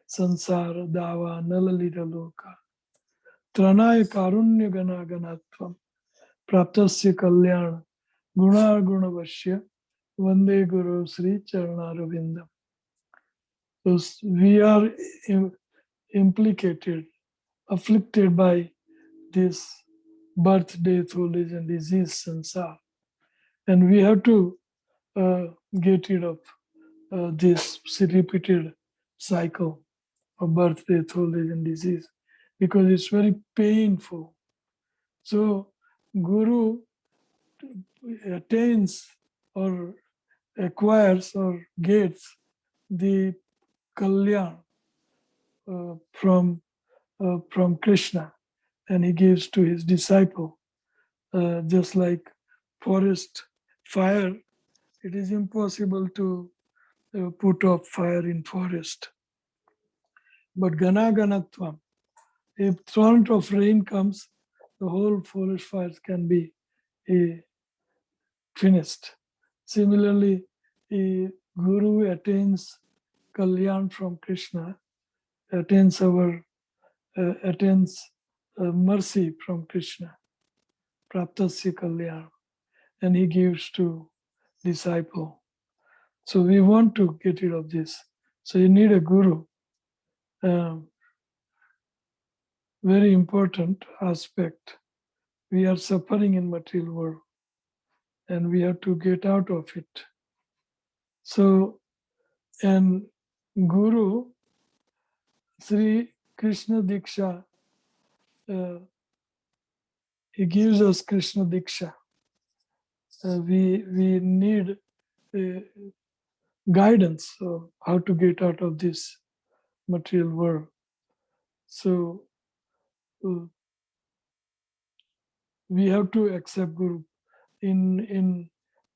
Sansara, Dava, Nalalita Loka. Tranaya Karunya Gana Ganatvam. Praptasya Kalyana. Guna Gunavashya. Vande Guru Śrī Caitanya-caritāmṛta Ādi-līlā. So we are implicated, afflicted by this birth, death, old age and disease, sansara. And we have to get rid of this repeated cycle of birth, death, old age and disease, because it's very painful. So Guru attains or acquires or gets the kalyan from Krishna, and he gives to his disciple. Just like forest fire, it is impossible to put up fire in forest. But Gana Ganatvam, if torrent of rain comes, the whole forest fires can be finished. Similarly, a Guru attains Kalyan from Krishna, attains mercy from Krishna, Praptasya Kalyan, and he gives to disciple. So we want to get rid of this. So you need a Guru. Very important aspect. We are suffering in material world, and we have to get out of it. So, and Guru, Sri Krishna Diksha, he gives us Krishna Diksha. We need guidance of how to get out of this material world. So we have to accept Guru. In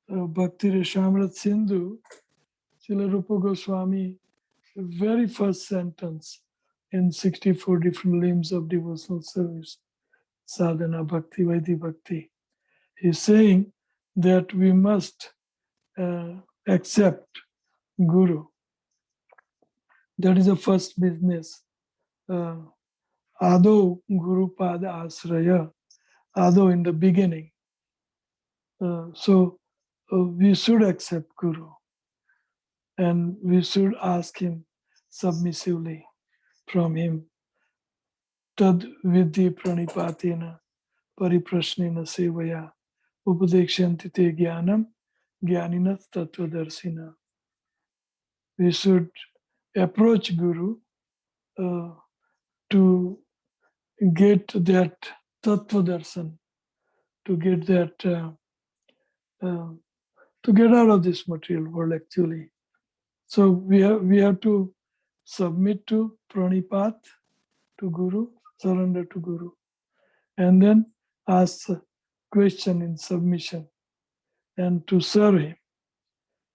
Bhakti Rasamrita Sindhu, Srila Rupa Goswami, the very first sentence in 64 different limbs of devotional service, sadhana, bhakti, vaidhi bhakti, he's saying that we must accept Guru. That is the first business. Ado Guru Pada Asraya, Ado in the beginning. So we should accept Guru, and we should ask him submissively from him. Tad vidhi pranipatena pariprashnena sevaya upadekshanti te jnanam jnaninas tattvadarsina. We should approach Guru to get that tattvadarsana, to get that to get out of this material world actually. So we have to submit to pranipat, to Guru, surrender to Guru, and then ask a question in submission and to serve him.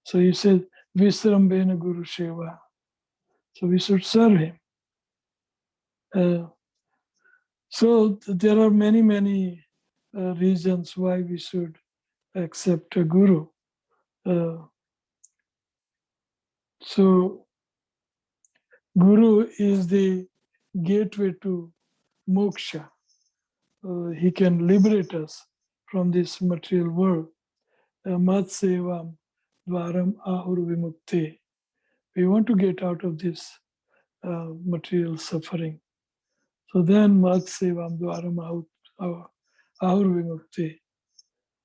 So he says, Visrambena Guru Seva. So we should serve him. So there are many reasons why we should accept a guru. So guru is the gateway to moksha. He can liberate us from this material world. Mat sevam dvaram ahur vimukte. We want to get out of this material suffering. So then mat sevam dvaram ahur vimukte.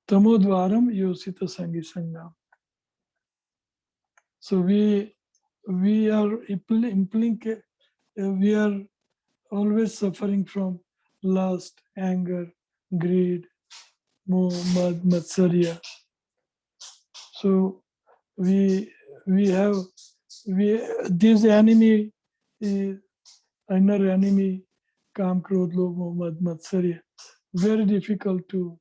Tamo dvaram yosita sangi sangam. So we are we are always suffering from lust, anger, greed, moh, mad, matsarya. So this enemy, inner enemy, kam, krodh, lobh, moh, mad, matsarya, very difficult to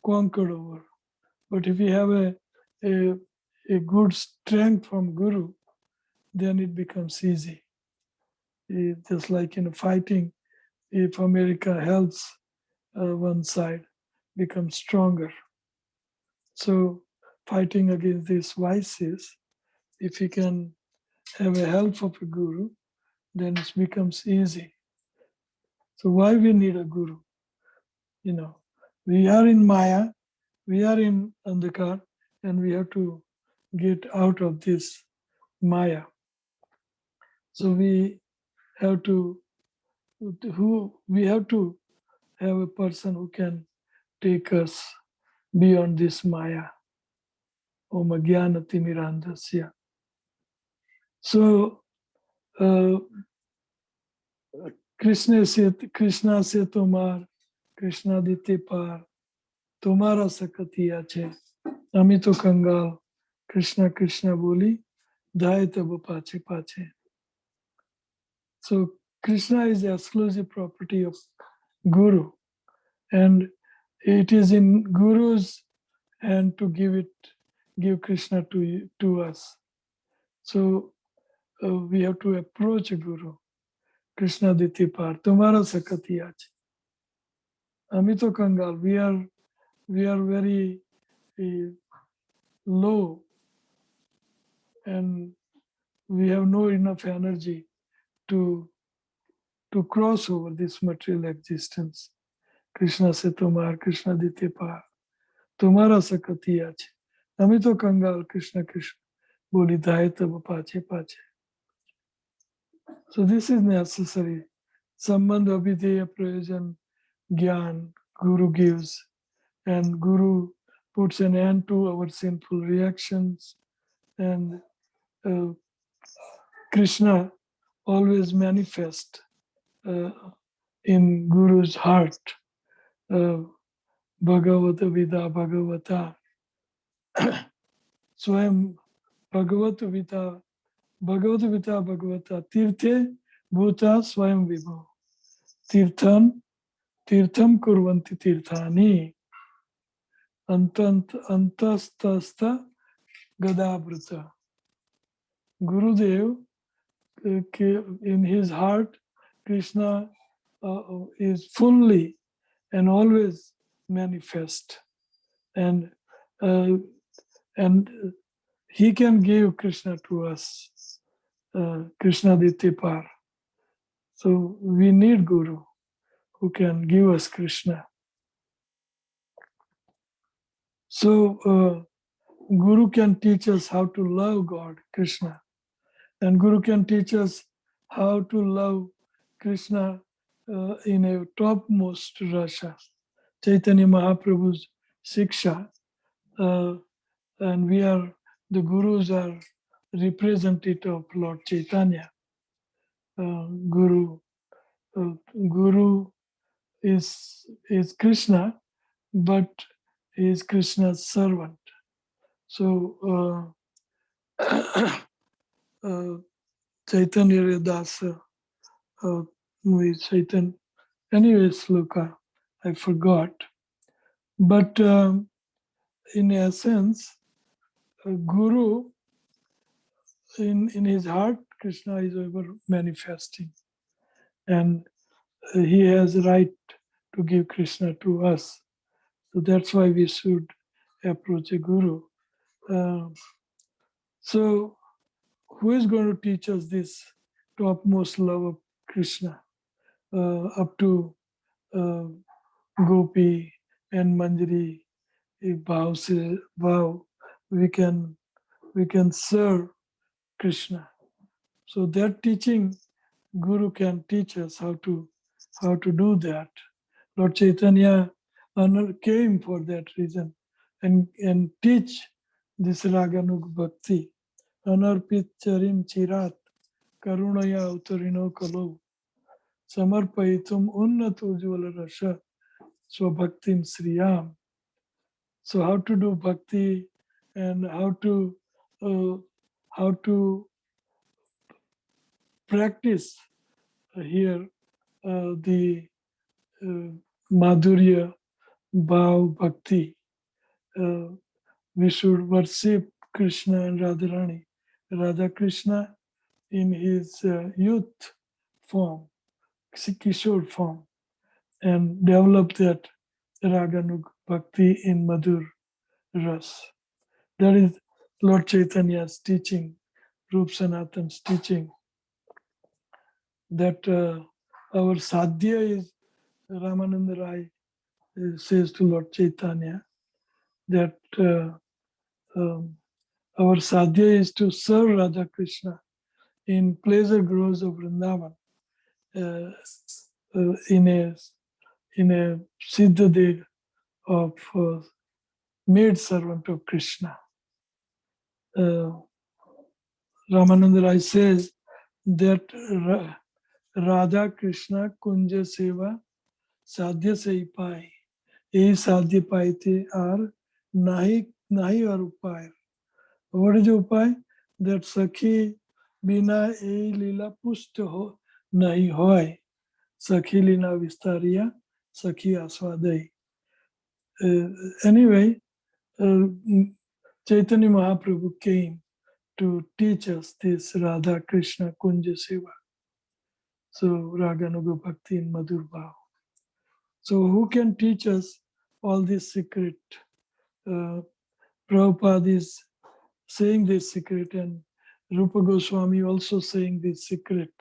conquer over. But if we have a good strength from Guru, then it becomes easy. Just like in fighting, if America helps one side, becomes stronger. So fighting against these vices, if we can have a help of a guru, then it becomes easy. So why we need a guru? You know, we are in Maya, we are in Andhakar, and we have to get out of this Maya. So we have to have a person who can take us beyond this Maya. Om Ajnana Timirandhasya. So Krishna se tomar, Krishna dite par, tomara sakatiya che, ami to kangal, Krishna Krishna boli, dhaye tab pache pache. So Krishna is the exclusive property of Guru, and it is in Guru's hand to give Krishna to us. So we have to approach a Guru. Krishna diti par, tumhara sakati ache. Amito Kangal, we are very low, and we have no enough energy to cross over this material existence. Krishna se tomar, Krishna dite par, tumhara sakati ache. Amito Kangal, Krishna Krishna boli dhaye tab pache pache. So this is necessary. Sambandha abhideya prayojan gyan Guru gives, and Guru puts an end to our sinful reactions, and Krishna always manifests in Guru's heart. Bhagavata Vida Bhagavata Swayam Bhagavata Vita Bhagavata Tirthe Bhuta Swayam Vibho Tirtham Kurvanti Tirthani Antastasta Gadabhrata. Gurudev, in his heart, Krishna is fully and always manifest, and he can give Krishna to us, Krishna Ditipar. So we need Guru who can give us Krishna. So Guru can teach us how to love God, Krishna, and Guru can teach us how to love Krishna in a topmost rasha. Chaitanya Mahaprabhu's Siksha, and the Gurus are representative of Lord Chaitanya. Guru is Krishna, but he is Krishna's servant. So Caitanya das Chaitanya, anyway, sloka, I forgot. But in essence, Guru, in his heart, Krishna is ever manifesting. And he has a right to give Krishna to us. So that's why we should approach a guru. So who is going to teach us this topmost love of Krishna up to Gopi and Manjari? Bhav, we can serve Krishna. So that teaching, Guru can teach us how to do that. Lord Chaitanya came for that reason and teach this Raganug Bhakti. Anarpit charim chirat karunaya utarino kalo samarpayitum unnatu jwala rasha swabhaktim sriyam. So how to do bhakti and how to practice here the Madhurya Bhav Bhakti. We should worship Krishna and Radharani. Radha Krishna in his youth form, Kishore form, and develop that Raganug Bhakti in Madhur Ras. That is Lord Chaitanya's teaching, Rup Sanatan's teaching, that our sadhya is, Ramananda Rai says to Lord Chaitanya, that our sadhya is to serve Radha Krishna in pleasure groves of Vrindavan, in a Siddha Dev of maid servant of Krishna. Ramananda Rai says that Radha Krishna Kunja Seva Sadhya Se Pai. Ei Sadhya Paite Ar Nahi Ar Upay. What is the Upay? That Sakhi Bina Ei Lila Pushta Ho Nahi Hoy. Sakhi Lina Vistariya Sakhi Aswadai. Anyway, Chaitanya Mahaprabhu came to teach us this Radha Krishna Kunja Seva. So Raganuga Bhakti in Madhur Bhav. So who can teach us all this secret? Prabhupada is saying this secret, and Rupa Goswami also saying this secret,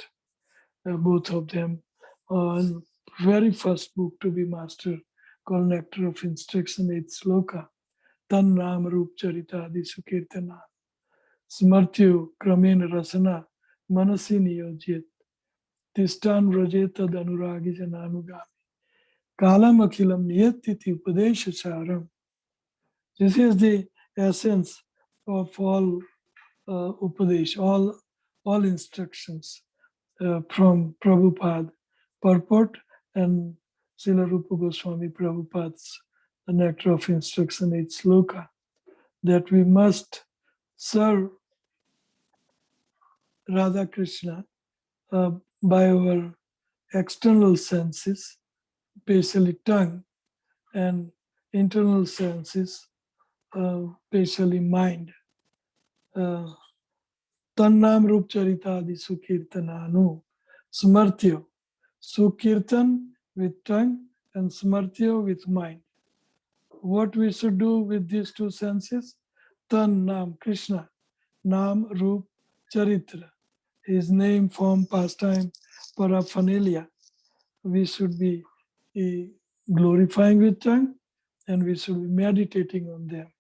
both of them, on very first book to be mastered, called Nectar of Instruction, 8th Sloka. Tan Ram Rup Charita Ādi-līlā Smartyu Kramena Rasana Manasi Niyojit Tistan Vrajeta Danuragi Jananugami Kalam Akhilam Niyatiti Upadesha Charam. This is the essence of all Upadesh, all instructions from Prabhupada purport and Srila Rupa Goswami Prabhupada's Nectar of Instruction, 8th Sloka, that we must serve Radha Krishna by our external senses, especially tongue, and internal senses, especially mind. Tannam Rup Charita Ādi Sukirtananu Smartyo. Sukirtan with tongue and Smartyo with mind. What we should do with these two senses? Tan Nam Krishna, Nam Rup Charitra, his name, form, pastime, paraphernalia. We should be glorifying with tongue, and we should be meditating on them.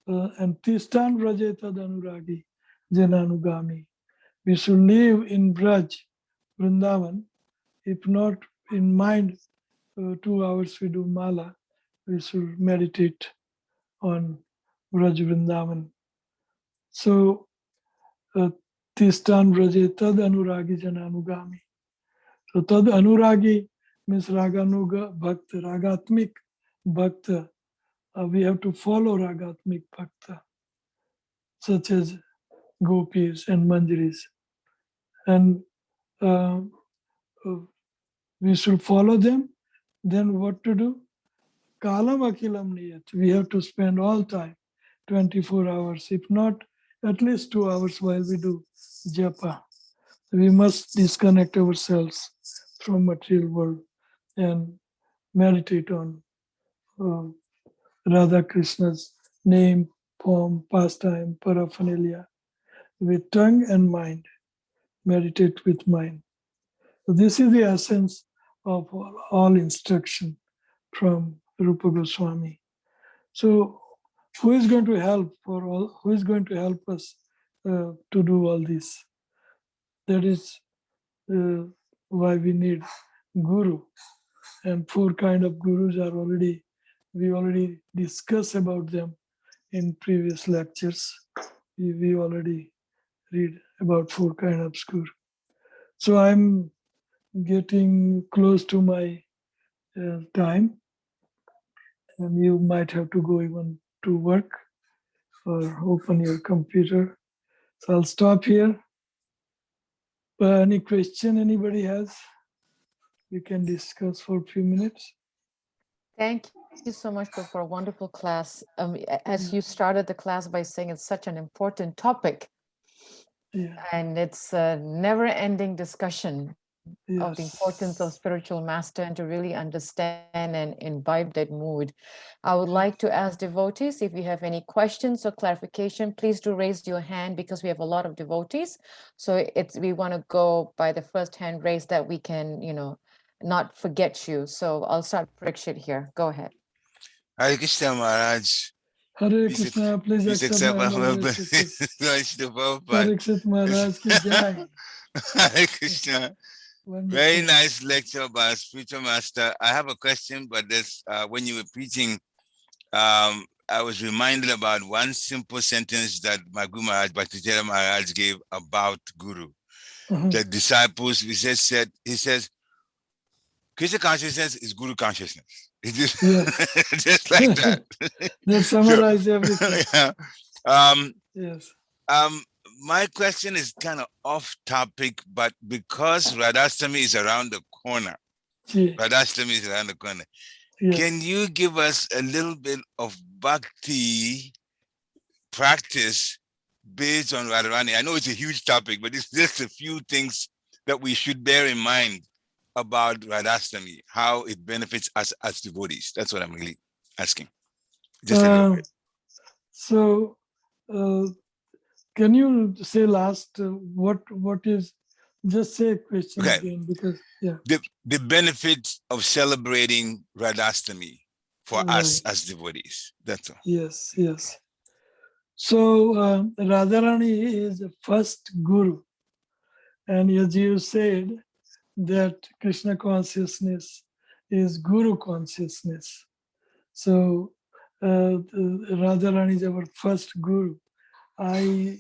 And Tistan Vrajeta Danuragi Jananugami. We should live in Braj, Vrindavan. If not in mind, 2 hours we do Mala, we should meditate on Braj Vrindavan. So, Tistan Vraje Tad Anuragi Jananugami. So Tad Anuragi means Raganuga Bhakta, Ragatmik Bhakta. We have to follow Ragatmik Bhakta, such as Gopis and Manjaris. And we should follow them. Then what to do? Kalam Akilam Niyat. We have to spend all time, 24 hours, if not at least 2 hours while we do japa. We must disconnect ourselves from material world and meditate on Radha Krishna's name, form, pastime, paraphernalia with tongue and mind. Meditate with mind. So this is the essence of all instruction from Rupa Goswami. So who is going to help who is going to help us to do all this? That is why we need guru. And 4 kind of gurus we already discussed about them in previous lectures. We already read about 4 kind of guru. So I'm getting close to my time, and you might have to go even to work or open your computer. So I'll stop here. Any question anybody has? We can discuss for a few minutes. Thank you so much for a wonderful class. As you started the class by saying it's such an important topic, and it's a never-ending discussion of the importance of spiritual master and to really understand and imbibe that mood. I would like to ask devotees, if you have any questions or clarification, please do raise your hand because we have a lot of devotees. So we want to go by the first hand raise that we can, not forget you. So I'll start Parikshit here. Go ahead. Hare Krishna Maharaj. Hare Krishna, please accept my humble wishes. Parikshit Maharaj ki jai. Hare Krishna. Wonderful. Very nice lecture by spiritual master. I have a question, but this when you were preaching, I was reminded about one simple sentence that my Guru Maharaj, Bhaktisiddhanta Maharaj gave about Guru. The disciples, he says, Krishna consciousness is Guru consciousness. It just, just like that. That summarizes everything. Yes. My question is kind of off topic, but because Radhastami is around the corner, can you give us a little bit of bhakti practice based on Radharani? I know it's a huge topic, but it's just a few things that we should bear in mind about Radhastami, how it benefits us as devotees. That's what I'm really asking. Just a little bit. So, can you say last what is? Just say a question again, because the benefits of celebrating Radhastami for us as devotees. That's all. Yes. So Radharani is the first guru, and as you said, that Krishna consciousness is Guru consciousness. So Radharani is our first guru. I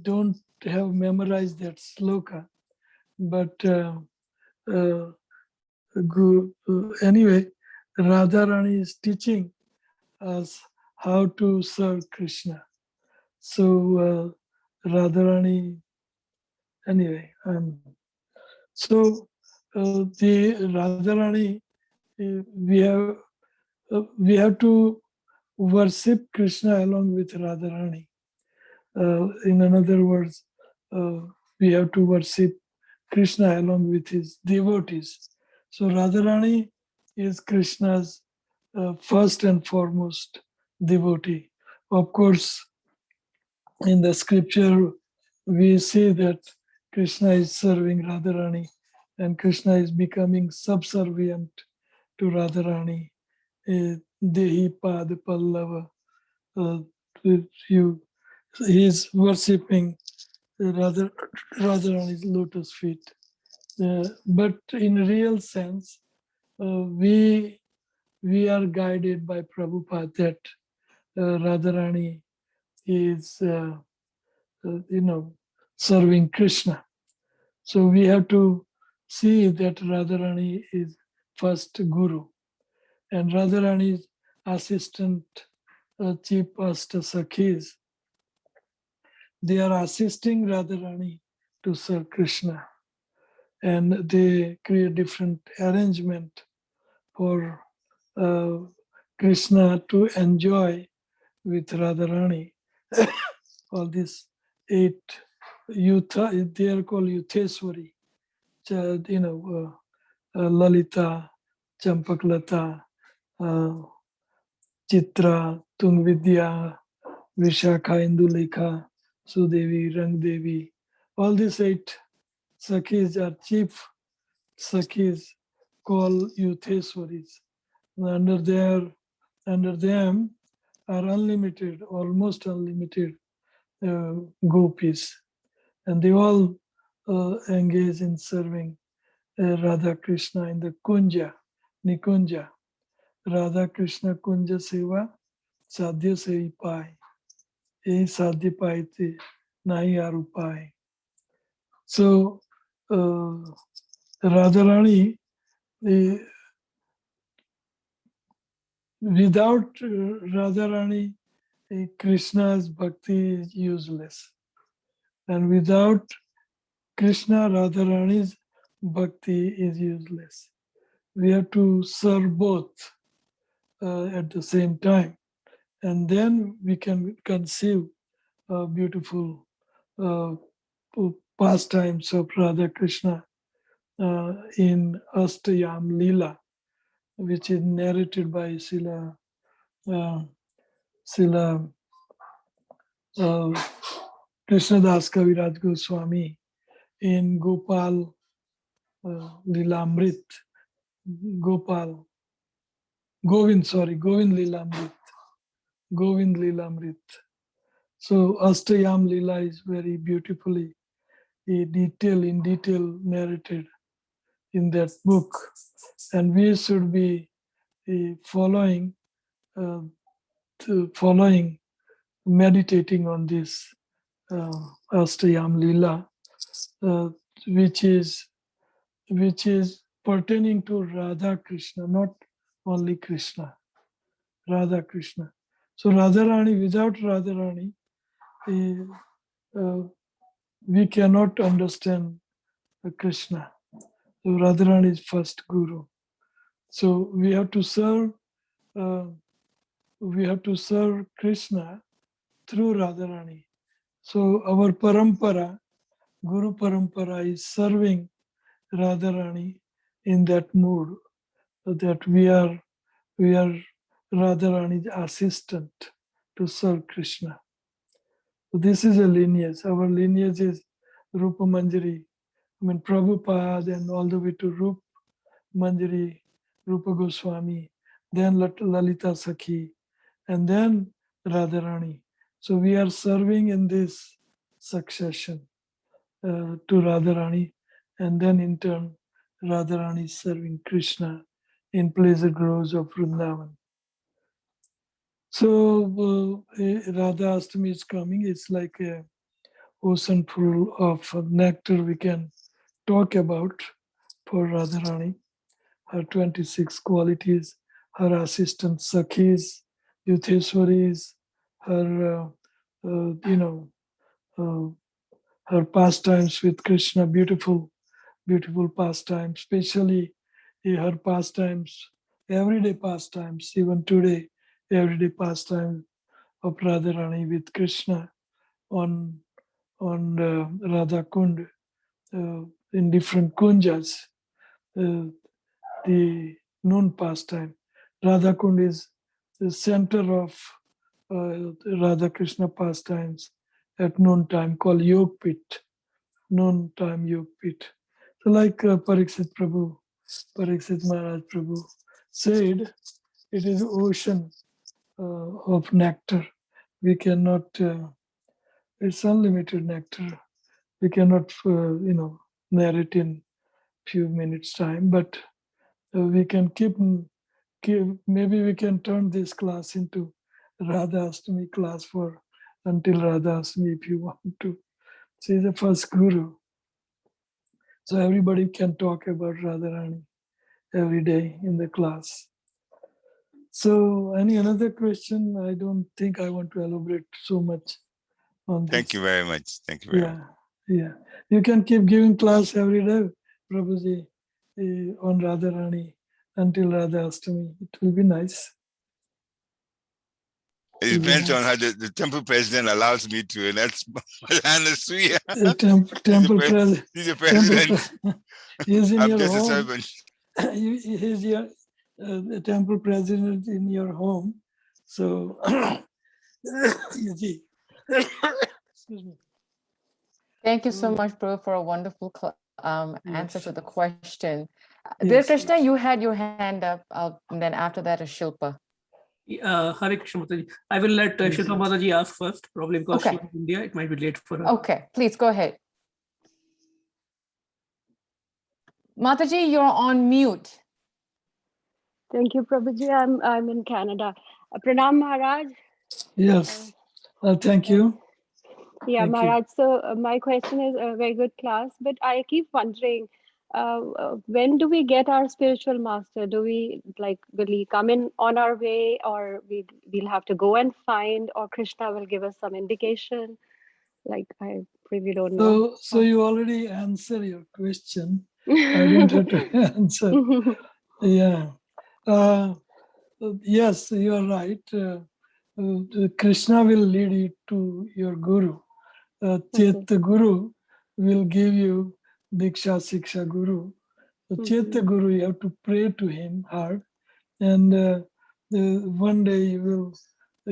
don't have memorized that sloka, but anyway, Radharani is teaching us how to serve Krishna. So Radharani, anyway, so the Radharani, we have to worship Krishna along with Radharani. In other words, we have to worship Krishna along with his devotees. So Radharani is Krishna's first and foremost devotee. Of course, in the scripture, we see that Krishna is serving Radharani and Krishna is becoming subservient to Radharani. Dehi Pad Pallava. He is worshipping Radharani's lotus feet. But in real sense, we are guided by Prabhupada that Radharani is, serving Krishna. So we have to see that Radharani is first guru, and Radharani's assistant, chief Asta Sakhis, they are assisting Radharani to serve Krishna, and they create different arrangement for Krishna to enjoy with Radharani. All these 8 Yutha, they are called Yutheswari. Lalita, Champaklata, Chitra, Tungvidya, Vishakha, Indulekha, Sudevi, Rangdevi. All these 8 Sakhis are chief Sakhis called Yutheswaris. Under them are unlimited, almost unlimited gopis. And they all engage in serving Radha Krishna in the Kunja, Nikunja. Radha Krishna Kunja Seva, Sadhya Se Pai. E Sadhya Paite, Nahi Arupai. So, Radharani, without Radharani, Krishna's bhakti is useless. And without Krishna, Radharani's bhakti is useless. We have to serve both at the same time. And then we can conceive beautiful pastimes of Radha Krishna in Ashtayaṃ-līlā, which is narrated by Srila Kratu dās Kaviraj Goswami in Gopal Līlāmṛta, Govind Līlāmṛta. So Ashtayaṃ-līlā is very beautifully in detail narrated in that book, and we should be following, meditating on this Ashtayaṃ-līlā, which is pertaining to Radha Krishna, not only Krishna, Radha Krishna. So Radharani, without Radharani, we cannot understand Krishna. So Radharani is first guru. So we have to serve Krishna through Radharani. So our parampara, Guru parampara, is serving Radharani in that mood, that we are Radharani's assistant to serve Krishna. So this is a lineage. Our lineage is Rupa Manjari, Prabhupada, and all the way to Rupa Manjari, Rupa Goswami, then Lalita Sakhi, and then Radharani. So we are serving in this succession to Radharani, and then in turn Radharani is serving Krishna in pleasure groves of Vrindavan. So Radha Ashtami is coming. It's like a ocean full of nectar we can talk about for Radharani. Her 26 qualities, her assistant Sakhis, Yutheswaris, her her pastimes with Krishna, beautiful pastimes, especially her pastimes, everyday pastimes, even today, everyday pastimes of Radharani with Krishna on Radha Kund, in different kunjas, the noon pastime. Radha Kund is the center of Radha Krishna pastimes at noon time, called Yog Pit, noon time Yog Pit. So like Parikshit Maharaj Prabhu said, it is ocean of nectar. We cannot, it's unlimited nectar. We cannot, narrate in few minutes time, but we can maybe we can turn this class into Radha Ashtami class until Radha Ashtami if you want to. She is the first guru. So everybody can talk about Radharani every day in the class. So any another question? I don't think I want to elaborate so much on this. Thank you very much. Thank you very much. Yeah. You can keep giving class every day, Prabhuji, on Radharani until Radha Ashtami. It will be nice. It depends on how the temple president allows me to, and that's Temple president. He's the president. He's in I'm your just home. a servant. he's your the temple president in your home. So, excuse me. Thank you so much, Prabhu, for a wonderful answer to the question. Dear Krishna, you had your hand up, and then after that, a Shilpa. Hare Krishna Mataji. I will let Shilpa Mataji ask first, probably because she's in India, it might be late for her. Okay, please go ahead. Mataji, you're on mute. Thank you, Prabhuji. I'm in Canada. Pranam Maharaj. Yes, thank you. Yeah, Thank Maharaj. So my question is a very good class, but I keep wondering, when do we get our spiritual master? Do we will he come in on our way, or we'll have to go and find, or Krishna will give us some indication? I really don't know. So you already answered your question. I didn't have to answer. Yeah. Yes, you are right. Krishna will lead you to your guru. Chaitya Guru will give you Diksha Siksha Guru. Chaitya Guru, you have to pray to him hard, and one day you will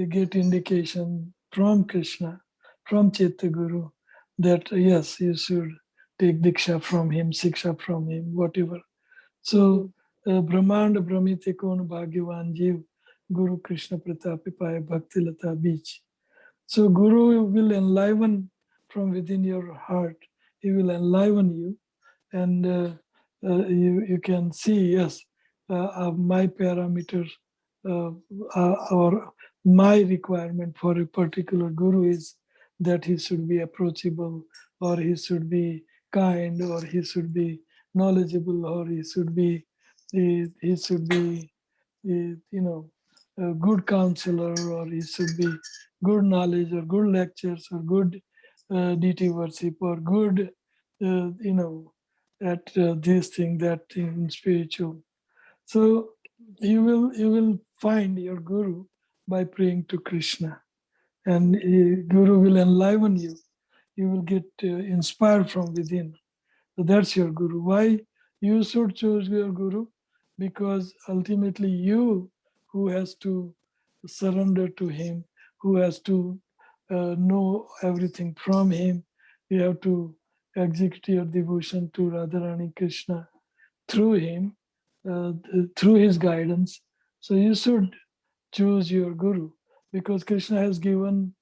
get indication from Krishna, from Chaitya Guru, that yes, you should take Diksha from him, Siksha from him, whatever. So, Brahmand Brahmite Kon Bhagyavan Jeev, Guru Krishna Pratapi Paya Bhakti Lata Beach. So Guru will enliven from within your heart. He will enliven you, and you can see, yes, my parameters or my requirement for a particular Guru is that he should be approachable, or he should be kind, or he should be knowledgeable, or he should be a good counselor, or he should be good knowledge, or good lectures, or good deity worship, or good at this thing, that thing, spiritual. So you will find your Guru by praying to Krishna, and Guru will enliven you. You will get inspired from within. So that's your Guru. Why you should choose your Guru? Because ultimately you who has to surrender to him, who has to know everything from him. You have to execute your devotion to Radharani Krishna through him, through his guidance. So you should choose your Guru, because Krishna has given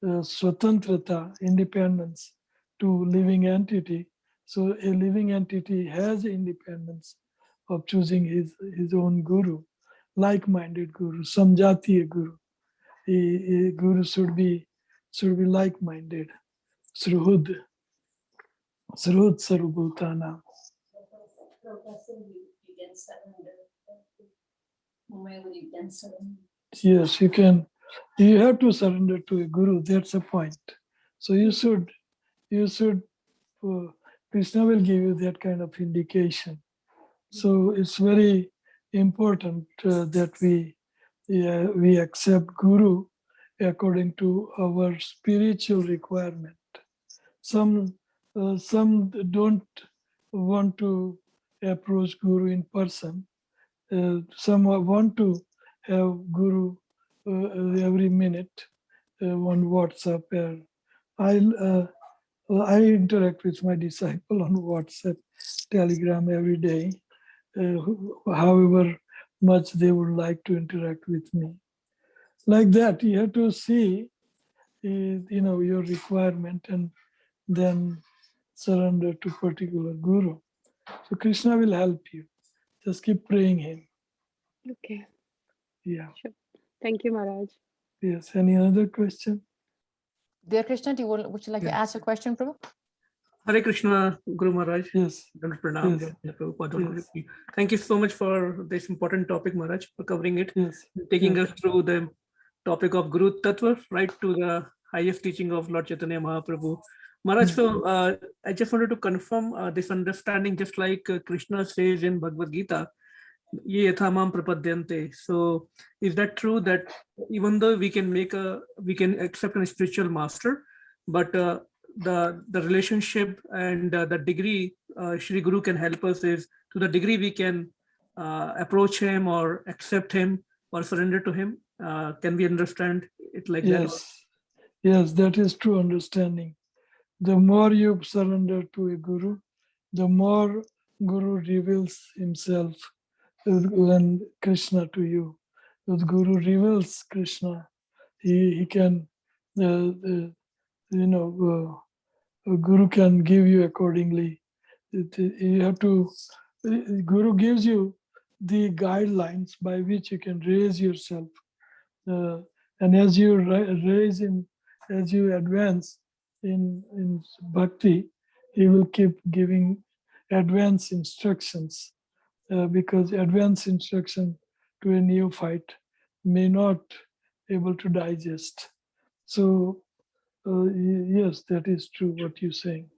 swatantrata, independence, to living entity. So a living entity has independence of choosing his own Guru, like-minded Guru, samjatiya Guru. A Guru should be like-minded. Sruhud Sarubhutana. Yes, you can. You have to surrender to a Guru. That's the point. So you should. Krishna will give you that kind of indication. So it's very important that we accept Guru according to our spiritual requirement. Some don't want to approach Guru in person. Some want to have Guru every minute on WhatsApp. I interact with my disciple on WhatsApp, Telegram every day, however much they would like to interact with me. Like that, you have to see, your requirement, and then surrender to particular Guru. So Krishna will help you. Just keep praying him. Okay. Yeah. Sure. Thank you, Maharaj. Yes. Any other question? Dear Krishna, would you like to ask a question, Prabhu? Hare Krishna, Guru Maharaj. Yes. Pranam. Yes. Thank you so much for this important topic, Maharaj, for covering it, Yes. taking us through the topic of Guru Tattva, right to the highest teaching of Lord Chaitanya Mahaprabhu. Maharaj, so I just wanted to confirm this understanding, just like Krishna says in Bhagavad Gita, Ye yathamam prapadyante. So is that true, that even though we can accept a spiritual master, but the relationship and the degree Shri Guru can help us is to the degree we can approach him or accept him or surrender to him. Can we understand it like that? Yes, that is true understanding. The more you surrender to a Guru, the more Guru reveals himself and Krishna to you. The Guru reveals Krishna. He can, Guru can give you accordingly. You have to, Guru gives you the guidelines by which you can raise yourself. And as you as you advance in bhakti, he will keep giving advanced instructions because advanced instruction to a neophyte may not able to digest. So yes, that is true what you're saying.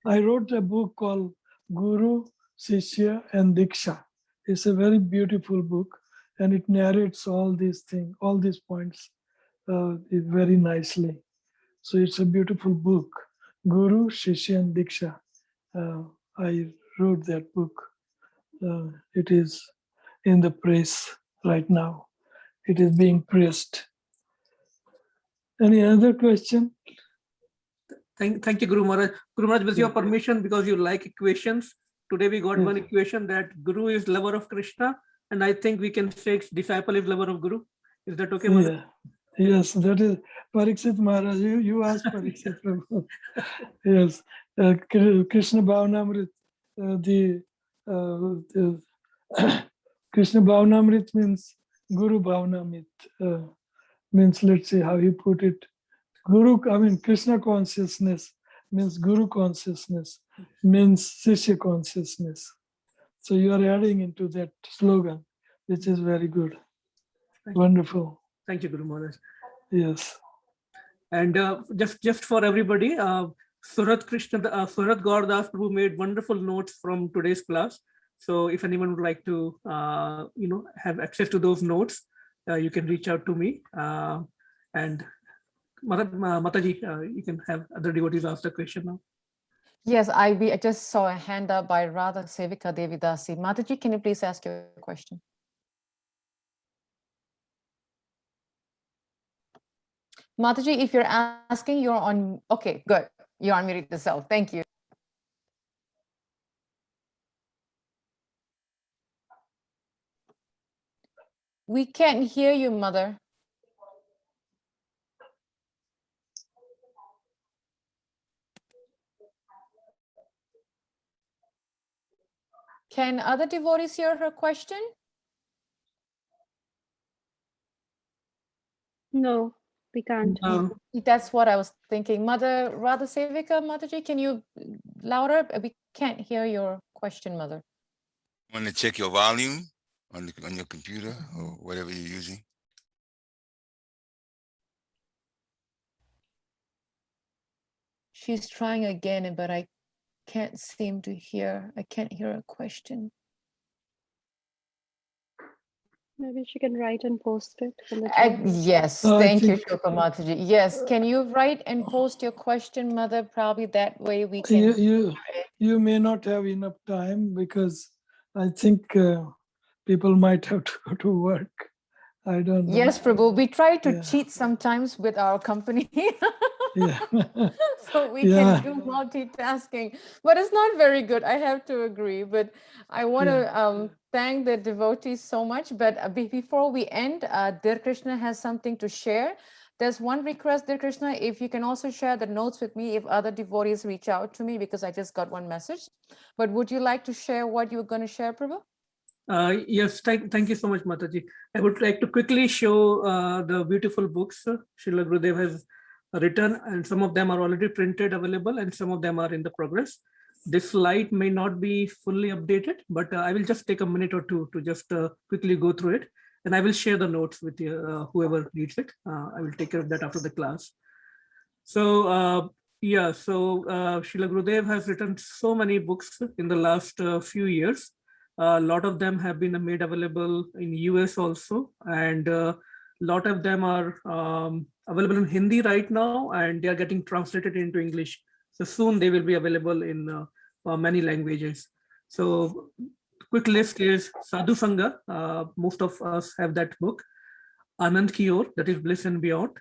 I wrote a book called Guru, Shishya and Diksha. It's a very beautiful book and it narrates all these things, all these points very nicely. So it's a beautiful book, Guru, Shishya and Diksha. I wrote that book. It is in the press right now. It is being pressed. Any other question? Thank you, Guru Maharaj. Guru Maharaj, with your permission, because you like equations, today we got one equation that Guru is lover of Krishna, and I think we can say disciple is lover of Guru. Is that okay, Maharaj? Yes, that is Parikshit Maharaj. You asked Parikshit Prabhu. Yes, Krishna Bhavanamrit. The Krishna Bhavanamrit means Guru Bhavanamrit. Means, let's see how he put it. Krishna consciousness means Guru consciousness, means Shishya consciousness. So you are adding into that slogan, which is very good. Wonderful. Thank you, Guru Maharaj. Yes. And just for everybody, Surat Kratu dās Prabhu made wonderful notes from today's class. So if anyone would like to, have access to those notes, you can reach out to me. And Mataji, you can have other devotees ask the question now. Yes, I just saw a hand up by Radha Sevika Devidasi. Mataji, can you please ask your question? Mataji, if you're asking, you're on. Okay, good. You're unmuted yourself. Thank you. We can't hear you, Mother. Can other devotees hear her question? No, we can't. That's what I was thinking. Mother Radha Sevika, Mataji, can you louder? We can't hear your question, Mother. Want to check your volume on your computer or whatever you're using? She's trying again, but I can't seem to hear. I can't hear a question. Maybe she can write and post it. In the chat. Yes, thank you, Shilpa Mataji. Yes, can you write and post your question, Mother? Probably that way we can. You may not have enough time because I think people might have to go to work. I don't know. Yes, Prabhu, we try to cheat sometimes with our company. So we can do multitasking, but it's not very good. I have to agree, but I want to thank the devotees so much. But before we end, Dear Krishna has something to share. There's one request, Dear Krishna, if you can also share the notes with me if other devotees reach out to me, because I just got one message. But would you like to share what you're going to share, Prabhu? Yes, thank you so much, Mataji. I would like to quickly show the beautiful books Srila Gurudev has written, and some of them are already printed, available, and some of them are in the progress. This slide may not be fully updated, but I will just take a minute or two to just quickly go through it, and I will share the notes with you, whoever needs it. I will take care of that after the class. So Srila Gurudev has written so many books in the last few years. A lot of them have been made available in US also, and a lot of them are available in Hindi right now, and they are getting translated into English. So soon they will be available in many languages. So quick list is Sadhu Sangha. Most of us have that book. Anand Ki Or, that is Bliss and Beyond.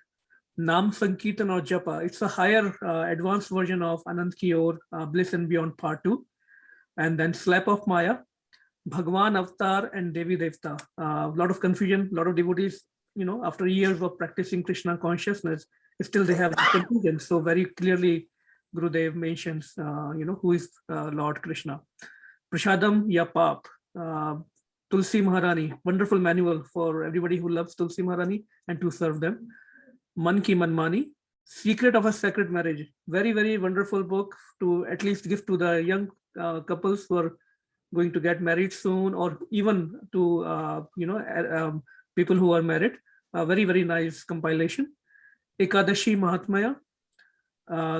Nam Sankirtan or Japa. It's a higher advanced version of Anand Ki Or, Bliss and Beyond Part 2. And then Slap of Maya, Bhagwan Avatar and Devi Devta. A lot of confusion, a lot of devotees, after years of practicing Krishna consciousness, still they have confusion. So very clearly, Gurudev mentions, who is Lord Krishna. Prashadam Ya Pap, Tulsi Maharani, wonderful manual for everybody who loves Tulsi Maharani and to serve them. Man Ki Manmani, Secret of a Sacred Marriage, very, very wonderful book to at least give to the young couples who are going to get married soon, or even to people who are married. Very, very nice compilation. Ekadashi Mahatmaya,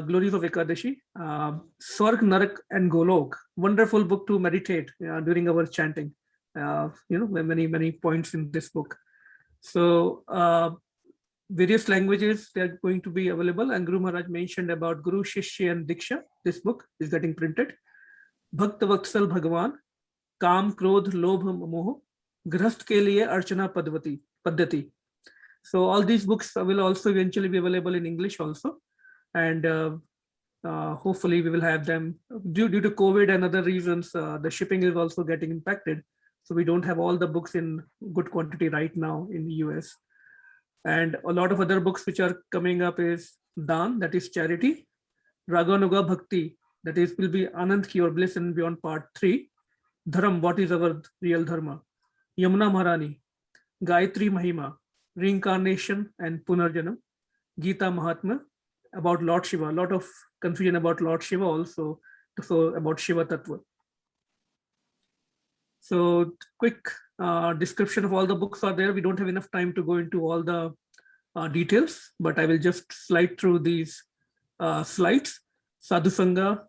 Glories of Ekadashi, Swarg, Narak and Golok, wonderful book to meditate during our chanting. Many points in this book. So various languages, they're going to be available, and Guru Maharaj mentioned about Guru, Shishya and Diksha. This book is getting printed. Bhakta Vatsal Bhagavan, Kam, Krodh, Lobh, Moh, Grahast ke liye Archana Paddhati. So all these books will also eventually be available in English also. And hopefully we will have them. Due to COVID and other reasons, the shipping is also getting impacted. So we don't have all the books in good quantity right now in the US. And a lot of other books which are coming up is Dan, that is charity. Raganuga Bhakti, that is will be Anand Ki or Bliss and Beyond Part 3. Dharam, what is our real dharma? Yamuna Maharani, Gayatri Mahima, Reincarnation and Punarjanam. Gita Mahatma, about Lord Shiva. A lot of confusion about Lord Shiva also, so about Shiva Tattva. So quick description of all the books are there. We don't have enough time to go into all the details, but I will just slide through these slides. Sadhu Sangha,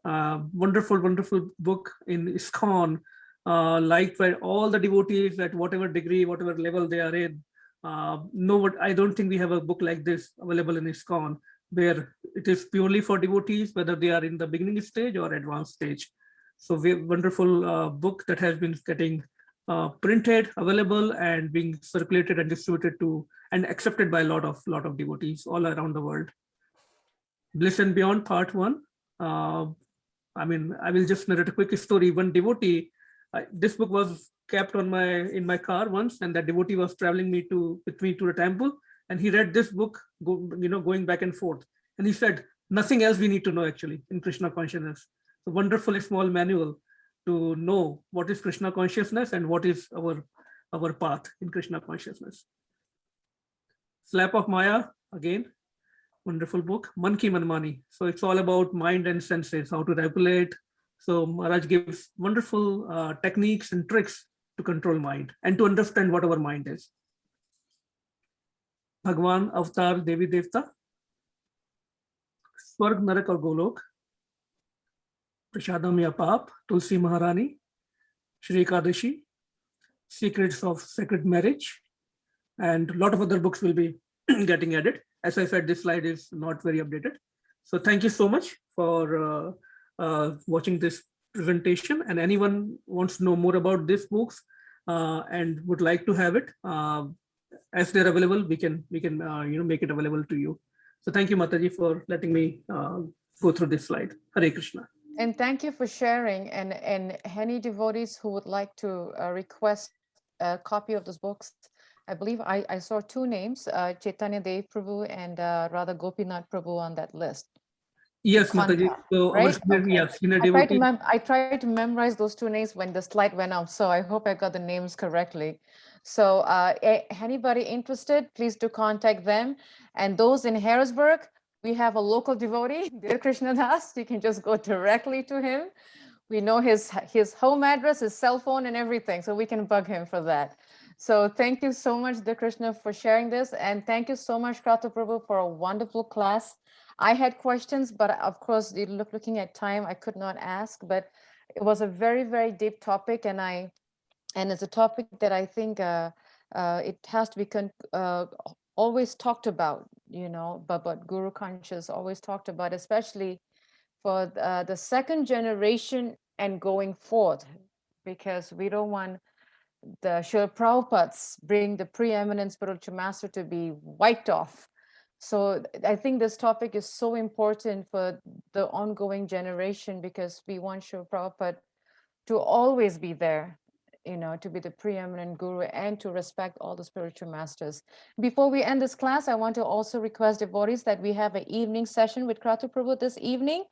wonderful book in ISKCON, liked by all the devotees at whatever degree, whatever level they are in. I don't think we have a book like this available in ISKCON, where it is purely for devotees, whether they are in the beginning stage or advanced stage. So wonderful book that has been getting printed, available, and being circulated and distributed to and accepted by a lot of devotees all around the world. Bliss and Beyond Part 1. I will just narrate a quick story. One devotee, this book was kept in my car once, and that devotee was traveling with me to the temple, and he read this book, going back and forth, and he said, nothing else we need to know actually in Krishna consciousness. A wonderful small manual to know what is Krishna consciousness and what is our path in Krishna consciousness. Slap of Maya, again, wonderful book. Man Ki Manmani. So it's all about mind and senses, how to regulate. So Maharaj gives wonderful techniques and tricks to control mind and to understand what our mind is. Bhagwan, Avatar, Devi Devta, Swarg, Narak or Golok, Prashadam Ya Pap, Tulsi Maharani, Śrī Caitanya-caritāmṛta, Secrets of Sacred Marriage, and a lot of other books will be getting added. As I said, this slide is not very updated. So thank you so much for watching this presentation. And anyone wants to know more about these books and would like to have it, as they're available, we can make it available to you. So thank you, Mataji, for letting me go through this slide. Hare Krishna. And thank you for sharing. And any devotees who would like to request a copy of those books, I believe I saw two names, Chaitanya Dev Prabhu and Radha Gopinath Prabhu on that list. Yes, Mataji. So right? Okay. I tried to memorize those two names when the slide went up, so I hope I got the names correctly. So anybody interested, please do contact them. And those in Harrisburg, we have a local devotee, Dear Kratu dās. You can just go directly to him. We know his home address, his cell phone and everything, so we can bug him for that. So thank you so much, Dear Krishna, for sharing this. And thank you so much, Kratu Prabhu, for a wonderful class. I had questions, but of course, looking at time, I could not ask, but it was a very, very deep topic. And it's a topic that I think it has to be always talked about, but Guru Conscious always talked about, especially for the second generation and going forth, because we don't want the Srila Prabhupada's bring the preeminent spiritual master to be wiped off. So I think this topic is so important for the ongoing generation, because we want Srila Prabhupada to always be there, you know, to be the preeminent guru and to respect all the spiritual masters. Before we end this class, I want to also request devotees that we have an evening session with Kratu Prabhu this evening.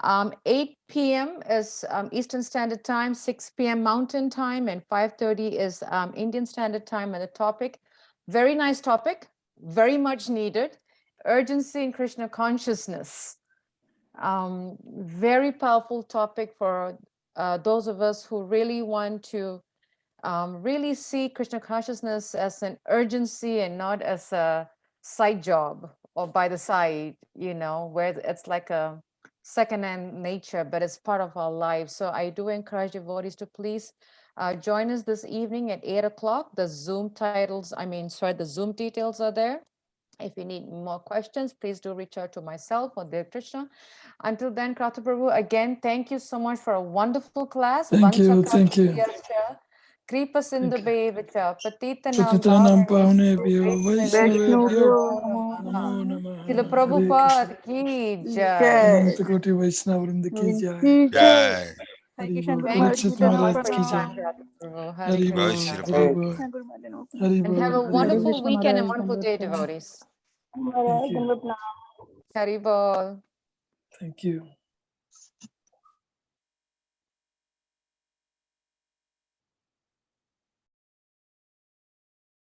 8 p.m. is Eastern Standard Time, 6 p.m. Mountain Time, and 5:30 is Indian Standard Time. And the topic, very nice topic, very much needed, urgency in Krishna consciousness. Very powerful topic for those of us who really want to really see Krishna consciousness as an urgency and not as a side job or by the side, you know, where it's like a second-hand nature, but it's part of our lives. So I do encourage devotees to please join us this evening at 8 o'clock. The Zoom the Zoom details are there. If you need more questions, please do reach out to myself or Dear Krishna. Until then, Kratu Prabhu, again, thank you so much for a wonderful class. Thank you. Thank you. Kripa Sindhu Bevacha, Patitanam Pavnebhyo Vaishnavebhyo Namo Namo Namah. Srila Hare Prabhupada Krishna. ki jai. Anantakoti Vaishnavrinda ki jai. Jai. Hari Bol. Thank you Parikshit so much Maharaj for ki your time, jai. Kratu Prabhu. Hare Hari Jai Bol. Krishna. Shri Hari Prabhupada. Bol. Hari And have a Bol. Hari wonderful Bol. weekend and wonderful day, devotees. Thank you. Hari Bol. Thank you.